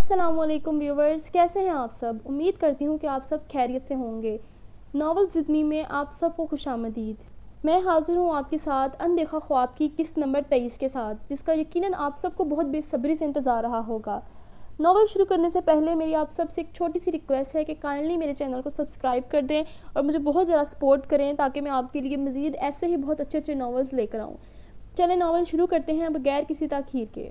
السلام علیکم ویورز، کیسے ہیں آپ سب؟ امید کرتی ہوں کہ آپ سب خیریت سے ہوں گے۔ ناول زد می میں آپ سب کو خوش آمدید۔ میں حاضر ہوں آپ کے ساتھ اندیکھا خواب کی قسط نمبر 23 کے ساتھ، جس کا یقیناً آپ سب کو بہت بے صبری سے انتظار رہا ہوگا۔ ناول شروع کرنے سے پہلے میری آپ سب سے ایک چھوٹی سی ریکویسٹ ہے کہ کائنڈلی میرے چینل کو سبسکرائب کر دیں اور مجھے بہت ذرا سپورٹ کریں تاکہ میں آپ کے لیے مزید ایسے ہی بہت اچھے اچھے ناولز لے کر آؤں۔ چلیں ناول شروع کرتے ہیں بغیر کسی تاخیر کے۔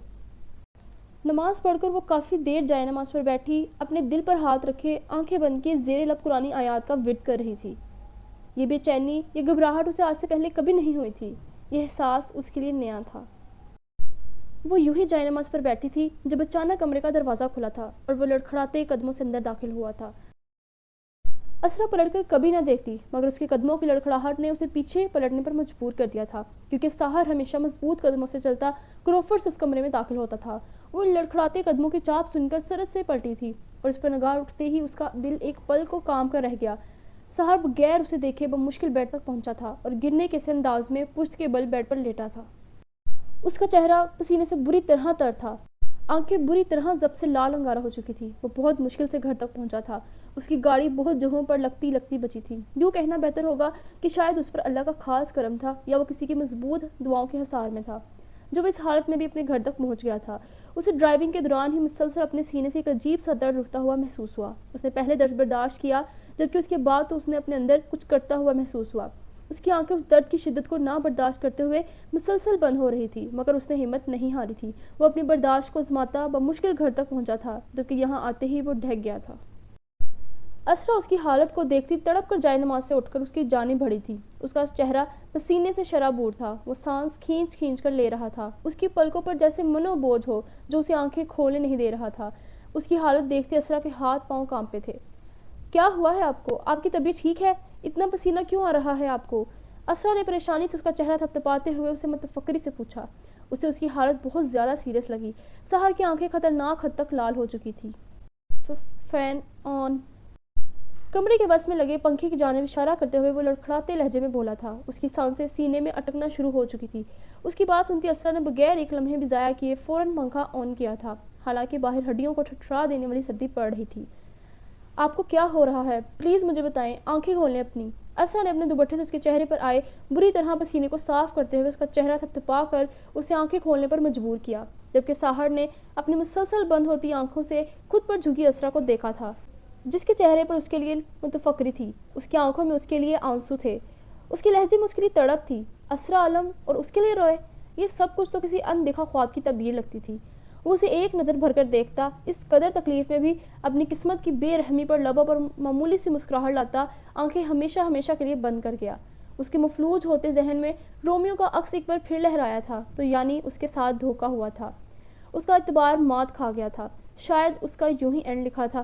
نماز پڑھ کر وہ کافی دیر جائے نماز پر بیٹھی، اپنے دل پر ہاتھ رکھے آنکھیں بند کیے زیر لب قرآنی آیات کا ورد کر رہی تھی۔ یہ بے چینی، یہ گھبراہٹ اسے آج سے پہلے کبھی نہیں ہوئی تھی۔ یہ احساس اس کے لیے نیا تھا۔ وہ یوں ہی جائے نماز پر بیٹھی تھی جب اچانک کمرے کا دروازہ کھلا تھا اور وہ لڑکھڑاتے قدموں سے اندر داخل ہوا تھا۔ اسرا پلٹ کر کبھی نہ دیکھتی، مگر اس کے قدموں کی لڑکھڑاہٹ نے اسے پیچھے پلٹنے پر مجبور کر دیا تھا، کیونکہ ساحر ہمیشہ مضبوط قدموں سے چلتا کروفرڈ سے اس کمرے میں داخل ہوتا تھا۔ وہ لڑکھڑاتے قدموں کی چاپ سن کر سرت سے پلٹی تھی اور اس پر نگاہ اٹھتے ہی اس کا دل ایک پل کو کام کر رہ گیا۔ ساحر بغیر اسے دیکھے بمشکل بیڈ تک پہنچا تھا اور گرنے کے سے انداز میں پشت کے بل بیڈ پر لیٹا تھا۔ اس کا چہرہ پسینے سے بری طرح تر تھا، آنکھیں بری طرح ضبط سے لال انگارہ ہو چکی تھی۔ وہ بہت مشکل سے گھر تک پہنچا تھا۔ اس کی گاڑی بہت جگہوں پر لگتی بچی تھی۔ یوں کہنا بہتر ہوگا کہ شاید اس پر اللہ کا خاص کرم تھا یا وہ کسی کی مضبوط دعاؤں کے حصار میں تھا جو وہ اس حالت میں بھی اپنے گھر تک پہنچ گیا تھا۔ اسے ڈرائیونگ کے دوران ہی مسلسل اپنے سینے سے ایک عجیب سا درد اٹھتا ہوا محسوس ہوا۔ اس نے پہلے درد برداشت کیا، جبکہ اس کے بعد تو اس نے اپنے اندر کچھ کرتا ہوا محسوس ہوا۔ اس کی آنکھیں اس درد کی شدت کو نہ برداشت کرتے ہوئے مسلسل بند ہو رہی تھی، مگر اس نے ہمت نہیں ہاری تھی۔ وہ اپنی برداشت کو آزماتا بمشکل گھر تک پہنچا تھا، جبکہ یہاں آتے ہی وہ ڈھک گیا تھا۔ اسرا اس کی حالت کو دیکھتی تڑپ کر جائے نماز سے اٹھ کر اس کی جانب بڑھی تھی۔ اس کا چہرہ پسینے سے شرابور تھا، وہ سانس کھینچ کھینچ کر لے رہا تھا۔ اس کی پلکوں پر جیسے منو بوجھ ہو جو اسے آنکھیں کھولنے نہیں دے رہا تھا۔ اس کی حالت دیکھتے اسرا کے ہاتھ پاؤں کانپے تھے۔ کیا ہوا ہے آپ کو؟ آپ کی طبیعت ٹھیک ہے؟ اتنا پسینہ کیوں آ رہا ہے آپ کو؟ اسرا نے پریشانی سے اس کا چہرہ تھپتھپاتے ہوئے اسے متفکری سے پوچھا۔ اسے اس کی حالت بہت زیادہ سیریس لگی۔ سحر کی آنکھیں خطرناک حد تک لال ہو چکی تھی۔ فین آن۔ کمرے کے وسط میں لگے پنکھے کی جانب اشارہ کرتے ہوئے وہ لڑکھڑاتے لہجے میں بولا تھا۔ اس کی سانسیں سینے میں اٹکنا شروع ہو چکی تھی۔ اس کی بات سنتی اسرا نے بغیر ایک لمحے بھی ضائع کیے فوراً پنکھا آن کیا تھا، حالانکہ باہر ہڈیوں کو ٹھٹھرا دینے والی سردی پڑ رہی تھی۔ آپ کو کیا ہو رہا ہے؟ پلیز مجھے بتائیں، آنکھیں کھولیں اپنی۔ اسرا نے اپنے دوپٹے سے اس کے چہرے پر آئے بری طرح پسینے کو صاف کرتے ہوئے اس کا چہرہ تھپتھپا کر اسے آنکھیں کھولنے پر مجبور کیا، جبکہ ساحر نے اپنی مسلسل بند ہوتی آنکھوں سے خود پر جھکی اسرا کو دیکھا تھا، جس کے چہرے پر اس کے لیے متفکری تھی۔ اس کی آنکھوں میں اس کے لیے آنسو تھے، اس کے لہجے میں اس کے لیے تڑپ تھی۔ اسرا عالم اور اس کے لیے روئے، یہ سب کچھ تو کسی اندیکھا خواب کی تعبیر لگتی تھی۔ وہ اسے ایک نظر بھر کر دیکھتا، اس قدر تکلیف میں بھی اپنی قسمت کی بے رحمی پر لبوں پر معمولی سی مسکراہٹ لاتا آنکھیں ہمیشہ ہمیشہ کے لیے بند کر گیا۔ اس کے مفلوج ہوتے ذہن میں رومیو کا عکس ایک بار پھر لہرایا تھا، تو یعنی اس کے ساتھ دھوکا ہوا تھا۔ اس کا اعتبار مات کھا گیا تھا، شاید اس کا یوں ہی اینڈ لکھا تھا۔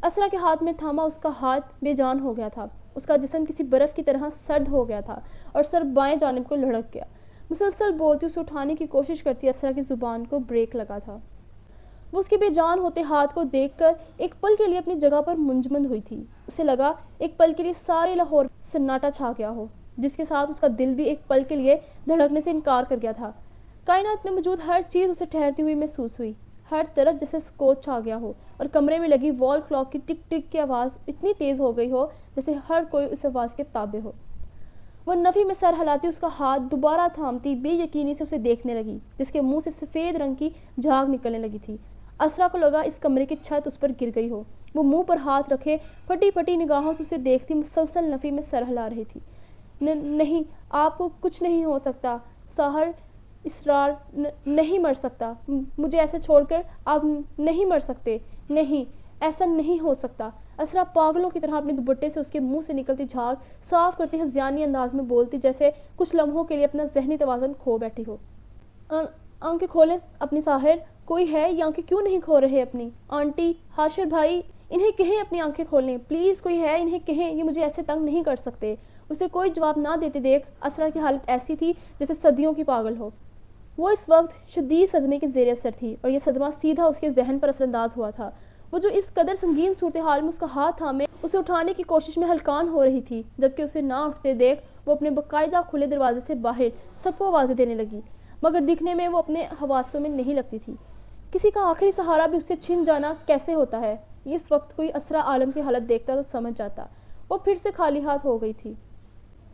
اسرا کے ہاتھ میں تھاما اس کا ہاتھ بے جان ہو گیا تھا۔ اس کا جسم کسی برف کی طرح سرد ہو گیا تھا اور سر بائیں جانب کو لڑک گیا۔ مسلسل بولتی اسے اٹھانے کی کوشش کرتی اسرا کی زبان کو بریک لگا تھا۔ وہ اس کے بے جان ہوتے ہاتھ کو دیکھ کر ایک پل کے لیے اپنی جگہ پر منجمد ہوئی تھی۔ اسے لگا ایک پل کے لیے سارے لاہور سناٹا چھا گیا ہو، جس کے ساتھ اس کا دل بھی ایک پل کے لیے دھڑکنے سے انکار کر گیا تھا۔ کائنات میں موجود ہر چیز اسے ٹھہرتی ہوئی محسوس ہوئی، ہر طرف جیسے سکوت چھا گیا ہو، اور کمرے میں لگی وال کلاک کی ٹک ٹک کی آواز اتنی تیز ہو گئی ہو جیسے ہر کوئی اس آواز کے تابع ہو۔ وہ نفی میں سر ہلاتی اس کا ہاتھ دوبارہ تھامتی بے یقینی سے اسے دیکھنے لگی، جس کے منہ سے سفید رنگ کی جھاگ نکلنے لگی تھی۔ اسرا کو لگا اس کمرے کی چھت اس پر گر گئی ہو۔ وہ منہ پر ہاتھ رکھے پھٹی پھٹی نگاہوں سے اسے دیکھتی مسلسل نفی میں سر ہلا رہی تھی۔ نہیں، آپ کو کچھ نہیں ہو سکتا ساحر، اسرار نہیں مر سکتا، مجھے ایسے چھوڑ کر آپ نہیں مر سکتے، نہیں، ایسا نہیں ہو سکتا۔ اسرا پاگلوں کی طرح اپنے دوپٹے سے اس کے منہ سے نکلتی جھاگ صاف کرتی ہذیانی انداز میں بولتی، جیسے کچھ لمحوں کے لیے اپنا ذہنی توازن کھو بیٹھی ہو۔ آنکھیں کھولیں اپنی ساحر، کوئی ہے یہ آنکھیں کیوں نہیں کھول رہے اپنی؟ آنٹی، حاشر بھائی، انہیں کہیں اپنی آنکھیں کھولیں پلیز، کوئی ہے انہیں کہیں، یہ مجھے ایسے تنگ نہیں کر سکتے۔ اسے کوئی جواب نہ دیتے دیکھ اسرا کی حالت ایسی تھی جیسے صدیوں کی پاگل ہو۔ وہ اس وقت شدید صدمے کے زیر اثر تھی اور یہ صدمہ سیدھا اس کے ذہن پر اثر انداز ہوا تھا۔ وہ جو اس قدر سنگین صورتحال میں اس کا ہاتھ تھامے اسے اٹھانے کی کوشش میں ہلکان ہو رہی تھی، جبکہ اسے نہ اٹھتے دیکھ وہ اپنے باقاعدہ کھلے دروازے سے باہر سب کو آوازیں دینے لگی، مگر دکھنے میں وہ اپنے حواسوں میں نہیں لگتی تھی۔ کسی کا آخری سہارا بھی اس سے چھن جانا کیسے ہوتا ہے، یہ اس وقت کوئی اسرا عالم کی حالت دیکھتا تو سمجھ جاتا۔ وہ پھر سے خالی ہاتھ ہو گئی تھی۔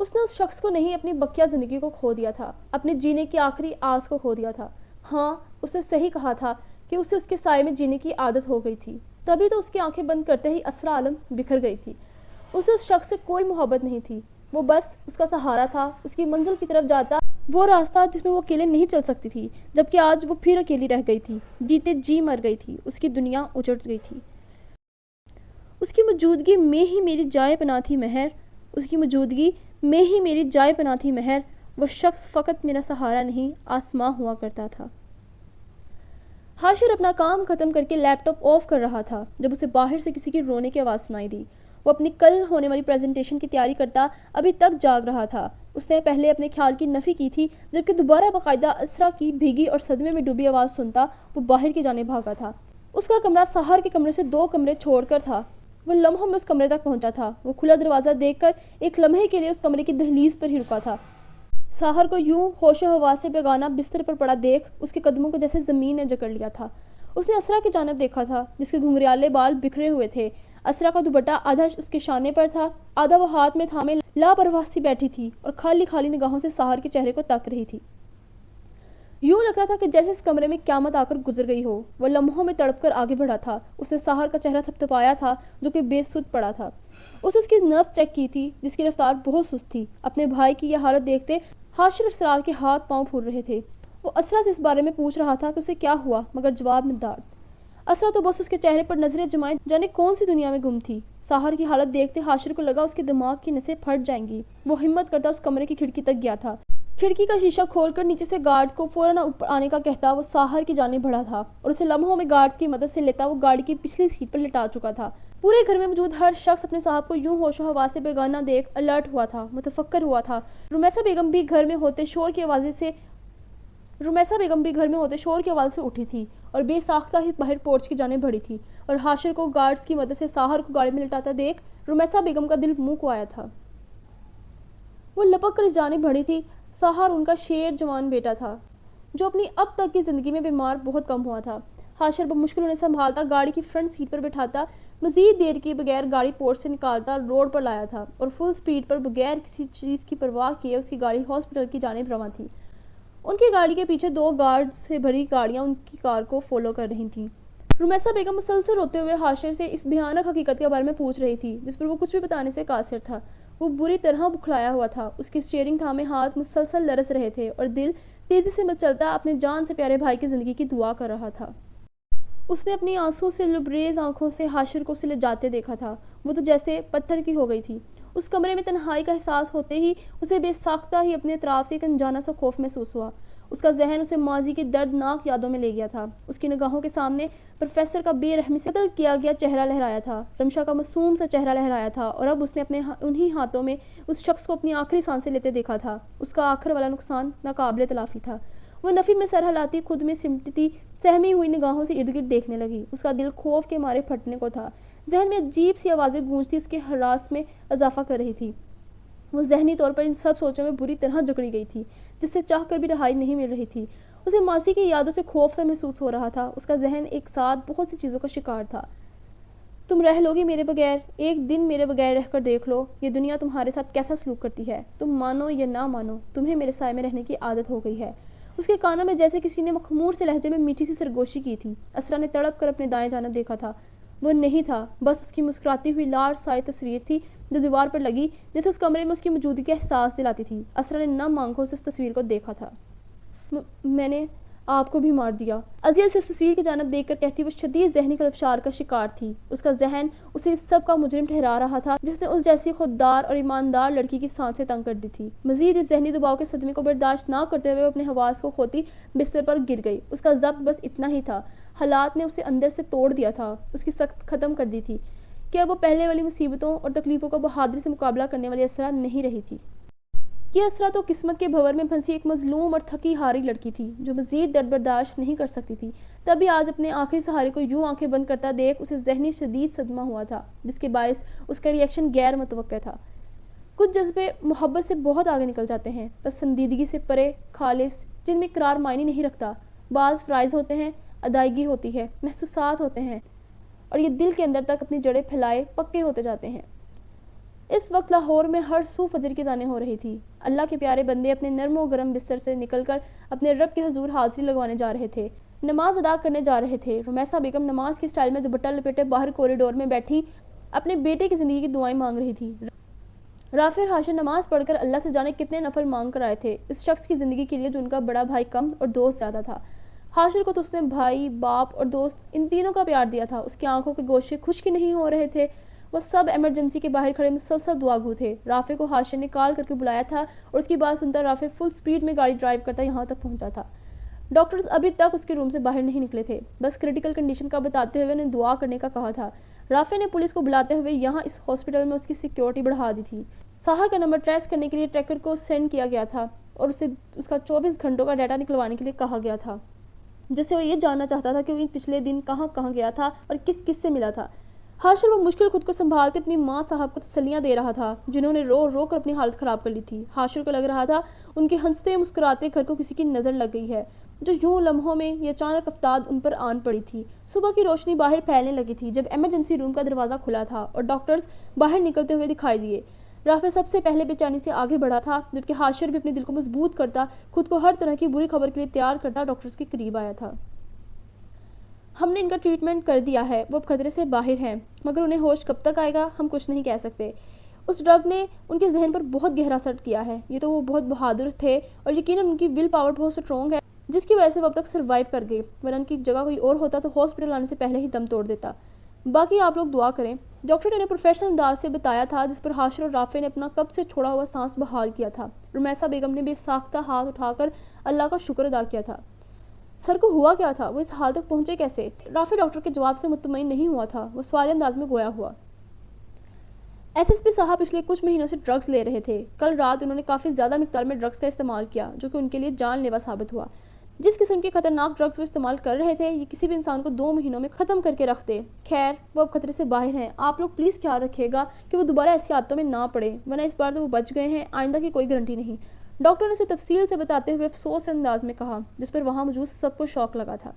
اس نے اس شخص کو نہیں، اپنی بقیہ زندگی کو کھو دیا تھا، اپنے جینے کی آخری آس کو کھو دیا تھا۔ ہاں، اس نے صحیح کہا تھا کہ اسے اس کے سائے میں جینے کی عادت ہو گئی تھی، تبھی تو اس کی آنکھیں بند کرتے ہی اسرا عالم بکھر گئی تھی۔ اسے اس شخص سے کوئی محبت نہیں تھی، وہ بس اس کا سہارا تھا، اس کی منزل کی طرف جاتا وہ راستہ جس میں وہ اکیلے نہیں چل سکتی تھی، جبکہ آج وہ پھر اکیلی رہ گئی تھی، جیتے جی مر گئی تھی، اس کی دنیا اجڑ گئی تھی۔ اس کی موجودگی میں ہی میری جائے پناہ تھی مہر، اس کی موجودگی میں ہی میری جائے پناہ تھی مہر، وہ شخص فقط میرا سہارا نہیں، آسماں ہوا کرتا تھا۔ حاشر اپنا کام ختم کر کے لیپ ٹاپ آف کر رہا تھا جب اسے باہر سے کسی کی رونے کی آواز سنائی دی۔ وہ اپنی کل ہونے والی پریزنٹیشن کی تیاری کرتا ابھی تک جاگ رہا تھا۔ اس نے پہلے اپنے خیال کی نفی کی تھی، جبکہ دوبارہ باقاعدہ اسرا کی بھیگی اور صدمے میں ڈوبی آواز سنتا وہ باہر کی جانب بھاگا تھا۔ اس کا کمرہ سحر کے کمرے سے 2 کمرے چھوڑ کر تھا۔ وہ لمحوں میں اس کمرے تک پہنچا تھا۔ وہ کھلا دروازہ دیکھ کر ایک لمحے کے لیے اس کمرے کی دہلیز پر ہی رکا تھا۔ سحر کو یوں ہوش و حواس سے بیگانہ بستر پر پڑا دیکھ اس کے قدموں کو جیسے زمین نے جکڑ لیا تھا۔ اس نے اسرا کی جانب دیکھا تھا، جس کے گھنگریالے بال بکھرے ہوئے تھے۔ اسرا کا دوپٹہ آدھا اس کے شانے پر تھا، آدھا وہ ہاتھ میں تھامے لاپرواہ سی بیٹھی تھی اور خالی خالی نگاہوں سے سحر کے چہرے کو تک رہی تھی۔ یوں لگتا تھا کہ جیسے اس کمرے میں قیامت آ کر گزر گئی ہو۔ وہ لمحوں میں تڑپ کر آگے بڑھا تھا۔ اس نے سحر کا چہرہ تھپتھپایا تھا جو کہ بے سود پڑا تھا۔ اس کی نبض چیک کی تھی جس کی رفتار بہت سست تھی۔ اپنے بھائی کی یہ حالت دیکھتے حاشر اسرار کے ہاتھ پاؤں پھول رہے تھے۔ وہ اسرا سے اس بارے میں پوچھ رہا تھا کہ اسے کیا ہوا، مگر جواب میں درد۔ اسرا تو بس اس کے چہرے پر نظریں جمائے جانے کون سی دنیا میں گم تھی۔ سحر کی حالت دیکھتے حاشر کو لگا اس کے دماغ کی نسیں پھٹ جائیں گی۔ وہ ہمت کرتا اس کمرے کی کھڑکی تک گیا تھا۔ کھڑکی کا شیشہ کھول کر نیچے سے گارڈز کو فوراً اوپر آنے کا کہتا وہ سحر کی جانب بڑھا تھا اور اسے لمحوں میں گارڈز کی مدد سے لیتا وہ گاڑی کی پچھلی سیٹ پر لٹا چکا تھا۔ پورے گھر میں موجود ہر شخص اپنے صاحب کو یوں ہوش و حواس سے بیگانہ دیکھ الرٹ ہوا تھا، متفکر ہوا تھا۔ رمیسا بیگم بھی گھر میں ہوتے شور کی آواز سے اٹھی تھی اور بے ساختہ ہی باہر پورچ کی جانب بڑھی تھی، اور حاشر کو گارڈز کی مدد سے سحر کو گاڑی میں لٹاتا دیکھ رمیسا بیگم کا دل منہ کو آیا تھا۔ وہ لپک کر اس جانب بڑھی تھی۔ سحر ان کا شیر جوان بیٹا تھا جو اپنی اب تک کی زندگی میں بیمار بہت کم ہوا تھا۔ حاشر بمشکل انہیں سنبھالتا گاڑی کی فرنٹ سیٹ پر بٹھاتا، مزید دیر کے بغیر گاڑی پورٹ سے نکالتا روڈ پر لایا تھا اور فل سپیڈ پر بغیر کسی چیز کی پرواہ کیے اس کی گاڑی ہاسپٹل کی جانب رواں تھی۔ ان کی گاڑی کے پیچھے 2 گارڈ سے بھری گاڑیاں ان کی کار کو فالو کر رہی تھیں۔ رمیسا بیگم مسلسل روتے ہوئے حاشر سے اس بھیانک حقیقت کے بارے میں پوچھ رہی تھی جس پر وہ کچھ بھی بتانے سے قاصر تھا۔ وہ بری طرح بکھلایا ہوا تھا، اس کی اسٹیئرنگ تھامے ہاتھ مسلسل لرز رہے تھے اور دل تیزی سے مچلتا اپنے جان سے پیارے بھائی کی زندگی کی دعا کر رہا تھا۔ اس نے اپنی آنسوں سے لبریز آنکھوں سے حاشر کو اسے لے جاتے دیکھا تھا۔ وہ تو جیسے پتھر کی ہو گئی تھی۔ اس کمرے میں تنہائی کا احساس ہوتے ہی اسے بے ساختہ ہی اپنے اطراف سے ایک انجانا سا خوف محسوس ہوا۔ اس کا ذہن اسے ماضی کی دردناک یادوں میں لے گیا تھا۔ اس کی نگاہوں کے سامنے پروفیسر کا بے رحمی سے قتل کیا گیا چہرہ لہرایا تھا، رمشا کا معصوم سا چہرہ لہرایا تھا، اور اب اس نے اپنے انہی ہاتھوں میں اس شخص کو اپنی آخری سانسیں لیتے دیکھا تھا۔ اس کا آخر والا نقصان ناقابل تلافی تھا۔ وہ نفی میں سر ہلاتی، خود میں سمٹتی، سہمی ہوئی نگاہوں سے ارد گرد دیکھنے لگی۔ اس کا دل خوف کے مارے پھٹنے کو تھا۔ ذہن میں عجیب سی آوازیں گونجتی اس کے ہراس میں اضافہ کر رہی تھی۔ وہ ذہنی طور پر ان سب سوچوں میں بری طرح جکڑی گئی تھی جس سے چاہ کر بھی رہائی نہیں مل رہی تھی۔ اسے ماضی کی یادوں سے خوف سا محسوس ہو رہا تھا۔ اس کا ذہن ایک ساتھ بہت سی چیزوں کا شکار تھا۔ تم رہ لوگی میرے بغیر، ایک دن میرے بغیر رہ کر دیکھ لو، یہ دنیا تمہارے ساتھ کیسا سلوک کرتی ہے، تم مانو یا نہ مانو، تمہیں میرے سائے میں رہنے کی عادت ہو گئی ہے۔ اس کے کانوں میں جیسے کسی نے مخمور سے لہجے میں میٹھی سی سرگوشی کی تھی۔ اسرا نے تڑپ کر اپنے دائیں جانب دیکھا تھا۔ وہ نہیں تھا، بس اس کی مسکراتی ہوئی لارج سائے تصویر تھی جو دیوار پر لگی، جیسے اس کمرے میں اس کی موجودگی کا احساس دلاتی تھی۔ اسرا نے نم آنکھوں سے اس تصویر کو دیکھا تھا۔ میں نے آپ کو بھی مار دیا، ازیل سے اس تصویر کی جانب دیکھ کر کہتی وہ شدید ذہنی خلفشار کا شکار تھی۔ اس کا ذہن اسے اس سب کا مجرم ٹھہرا رہا تھا جس نے اس جیسی خوددار اور ایماندار لڑکی کی سانسیں تنگ کر دی تھی۔ مزید اس ذہنی دباؤ کے صدمے کو برداشت نہ کرتے ہوئے وہ اپنے حواس کو کھوتی بستر پر گر گئی۔ اس کا ضبط بس اتنا ہی تھا، حالات نے اسے اندر سے توڑ دیا تھا، اس کی سخت ختم کر دی تھی کہ اب وہ پہلے والی مصیبتوں اور تکلیفوں کا بہادری سے مقابلہ کرنے والی اسرا نہیں رہی تھی۔ یہ اسرا تو قسمت کے بھنور میں پھنسی ایک مظلوم اور تھکی ہاری لڑکی تھی جو مزید درد برداشت نہیں کر سکتی تھی۔ تبھی آج اپنے آخری سہارے کو یوں آنکھیں بند کرتا دیکھ اسے ذہنی شدید صدمہ ہوا تھا جس کے باعث اس کا ری ایکشن غیر متوقع تھا۔ کچھ جذبے محبت سے بہت آگے نکل جاتے ہیں، پسندیدگی سے پرے، خالص، جن میں قرار معنی نہیں رکھتا۔ بعض فرائض ہوتے ہیں، ادائیگی ہوتی ہے، محسوسات ہوتے ہیں اور یہ دل کے اندر تک اپنی جڑیں پھیلائے پکے ہوتے جاتے ہیں۔ اس وقت لاہور میں ہر سو فجر کی اذانیں ہو رہی تھی۔ اللہ کے پیارے بندے اپنے نرم و گرم بستر سے نکل کر اپنے رب کے حضور حاضری لگوانے جا رہے تھے، نماز ادا کرنے جا رہے تھے۔ رمیسہ بیگم نماز کی سٹائل میں دوپٹہ لپیٹے باہر کوریڈور میں بیٹھی اپنے بیٹے کی زندگی کی دعائیں مانگ رہی تھی۔ رافع اور حاشر نماز پڑھ کر اللہ سے جانے کتنے نفل مانگ کر آئے تھے اس شخص کی زندگی کے لیے جو ان کا بڑا بھائی کم اور دوست زیادہ تھا۔ حاشر کو تو اس نے بھائی، باپ اور دوست ان تینوں کا پیار دیا تھا۔ اس کی آنکھوں کے گوشے خشک نہیں ہو رہے تھے، وہ سب ایمرجنسی کے باہر کھڑے مسلسل دعا گو تھے۔ رافع کو حاشر نے کال کر کے بلایا تھا اور اس کی بات سنتا رافع فل سپیڈ میں گاڑی ڈرائیو کرتا یہاں تک پہنچا تھا۔ ڈاکٹرز ابھی تک اس کے روم سے باہر نہیں نکلے تھے، بس کریٹیکل کنڈیشن کا بتاتے ہوئے انہیں دعا کرنے کا کہا تھا۔ رافع نے پولیس کو بلاتے ہوئے یہاں اس ہاسپٹل میں اس کی سیکیورٹی بڑھا دی تھی۔ سحر کا نمبر ٹریس کرنے کے لیے ٹریکر کو سینڈ کیا گیا تھا اور اسے اس کا 24 گھنٹوں کا ڈیٹا نکلوانے کے لیے کہا گیا تھا، جس سے وہ یہ جاننا چاہتا تھا کہ وہ پچھلے دن کہاں کہاں گیا تھا اور کس کس سے ملا تھا۔ حاشر وہ مشکل خود کو سنبھالتے اپنی ماں صاحب کو تسلیاں دے رہا تھا جنہوں نے رو رو کر اپنی حالت خراب کر لی تھی۔ حاشر کو لگ رہا تھا ان کے ہنستے مسکراتے گھر کو کسی کی نظر لگ گئی ہے، جو یوں لمحوں میں یہ اچانک افتاد ان پر آن پڑی تھی۔ صبح کی روشنی باہر پھیلنے لگی تھی جب ایمرجنسی روم کا دروازہ کھلا تھا اور ڈاکٹرز باہر نکلتے ہوئے دکھائی دیے۔ رافع سب سے پہلے بے چینی سے آگے بڑھا تھا جبکہ حاشر بھی اپنے دل کو مضبوط کرتا، خود کو ہر طرح کی بری خبر کے لیے تیار کرتا ڈاکٹرز کے قریب آیا تھا۔ ہم نے ان کا ٹریٹمنٹ کر دیا ہے، وہ اب خطرے سے باہر ہیں، مگر انہیں ہوش کب تک آئے گا ہم کچھ نہیں کہہ سکتے۔ اس ڈرگ نے ان کے ذہن پر بہت گہرا اثر کیا ہے۔ یہ تو وہ بہت بہادر تھے اور یقیناً ان کی ول پاور بہت سٹرونگ ہے جس کی وجہ سے وہ اب تک سروائیو کر گئے، ورنہ ان کی جگہ کوئی اور ہوتا تو ہاسپٹل آنے سے پہلے ہی دم توڑ دیتا۔ باقی آپ لوگ دعا کریں۔ ڈاکٹر نے انہیں پروفیشنل انداز سے بتایا تھا جس پر حاشر اور رافع نے اپنا کب سے چھوڑا ہوا سانس بحال کیا تھا۔ رمیسہ بیگم نے بے ساختہ ہاتھ اٹھا کر اللہ کا شکر ادا کیا تھا۔ سر کو ہوا کیا تھا؟ وہ اس حال تک پہنچے کیسے؟ رافع ڈاکٹر کے جواب سے مطمئن نہیں ہوا تھا، وہ سوالی انداز میں گویا ہوا۔ ایس ایس پی صاحب پچھلے کچھ مہینوں سے ڈرگز لے رہے تھے۔ کل رات انہوں نے کافی زیادہ مقدار میں ڈرگز کا استعمال کیا جو کہ ان کے لیے جان لیوا ثابت ہوا۔ جس قسم کے خطرناک ڈرگز وہ استعمال کر رہے تھے یہ کسی بھی انسان کو 2 مہینوں میں ختم کر کے رکھ دے۔ خیر وہ اب خطرے سے باہر ہیں، آپ لوگ پلیز خیال رکھیے گا کہ وہ دوبارہ ایسی عادتوں میں نہ پڑے، ورنہ اس بار تو وہ بچ گئے ہیں، آئندہ کی کوئی گارنٹی نہیں۔ ڈاکٹر نے اسے تفصیل سے بتاتے ہوئے افسوس انداز میں کہا جس پر وہاں موجود سب کو شوق لگا تھا۔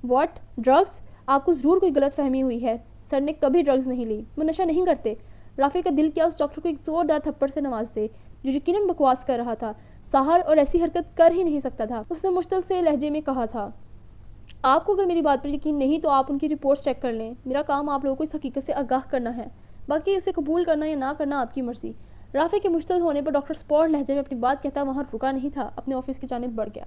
واٹ؟ ڈرگز؟ آپ کو ضرور کوئی غلط فہمی ہوئی ہے، سر نے کبھی ڈرگز نہیں لی، وہ نشہ نہیں کرتے۔ رافع کا دل کیا اس ڈاکٹر کو ایک زوردار تھپڑ سے نواز دے جو یقیناً بکواس کر رہا تھا۔ سحر اور ایسی حرکت کر ہی نہیں سکتا تھا۔ اس نے مشتعل سے لہجے میں کہا تھا، آپ کو اگر میری بات پر یقین نہیں تو آپ ان کی رپورٹس چیک کر لیں، میرا کام آپ لوگوں کو اس حقیقت سے آگاہ کرنا ہے، باقی اسے قبول کرنا یا نہ کرنا آپ کی مرضی۔ رافع کے مشتعل ہونے پر ڈاکٹر سپورٹ لہجے میں اپنی بات کہتا وہاں رکا نہیں تھا، اپنے آفس کی جانب بڑھ گیا۔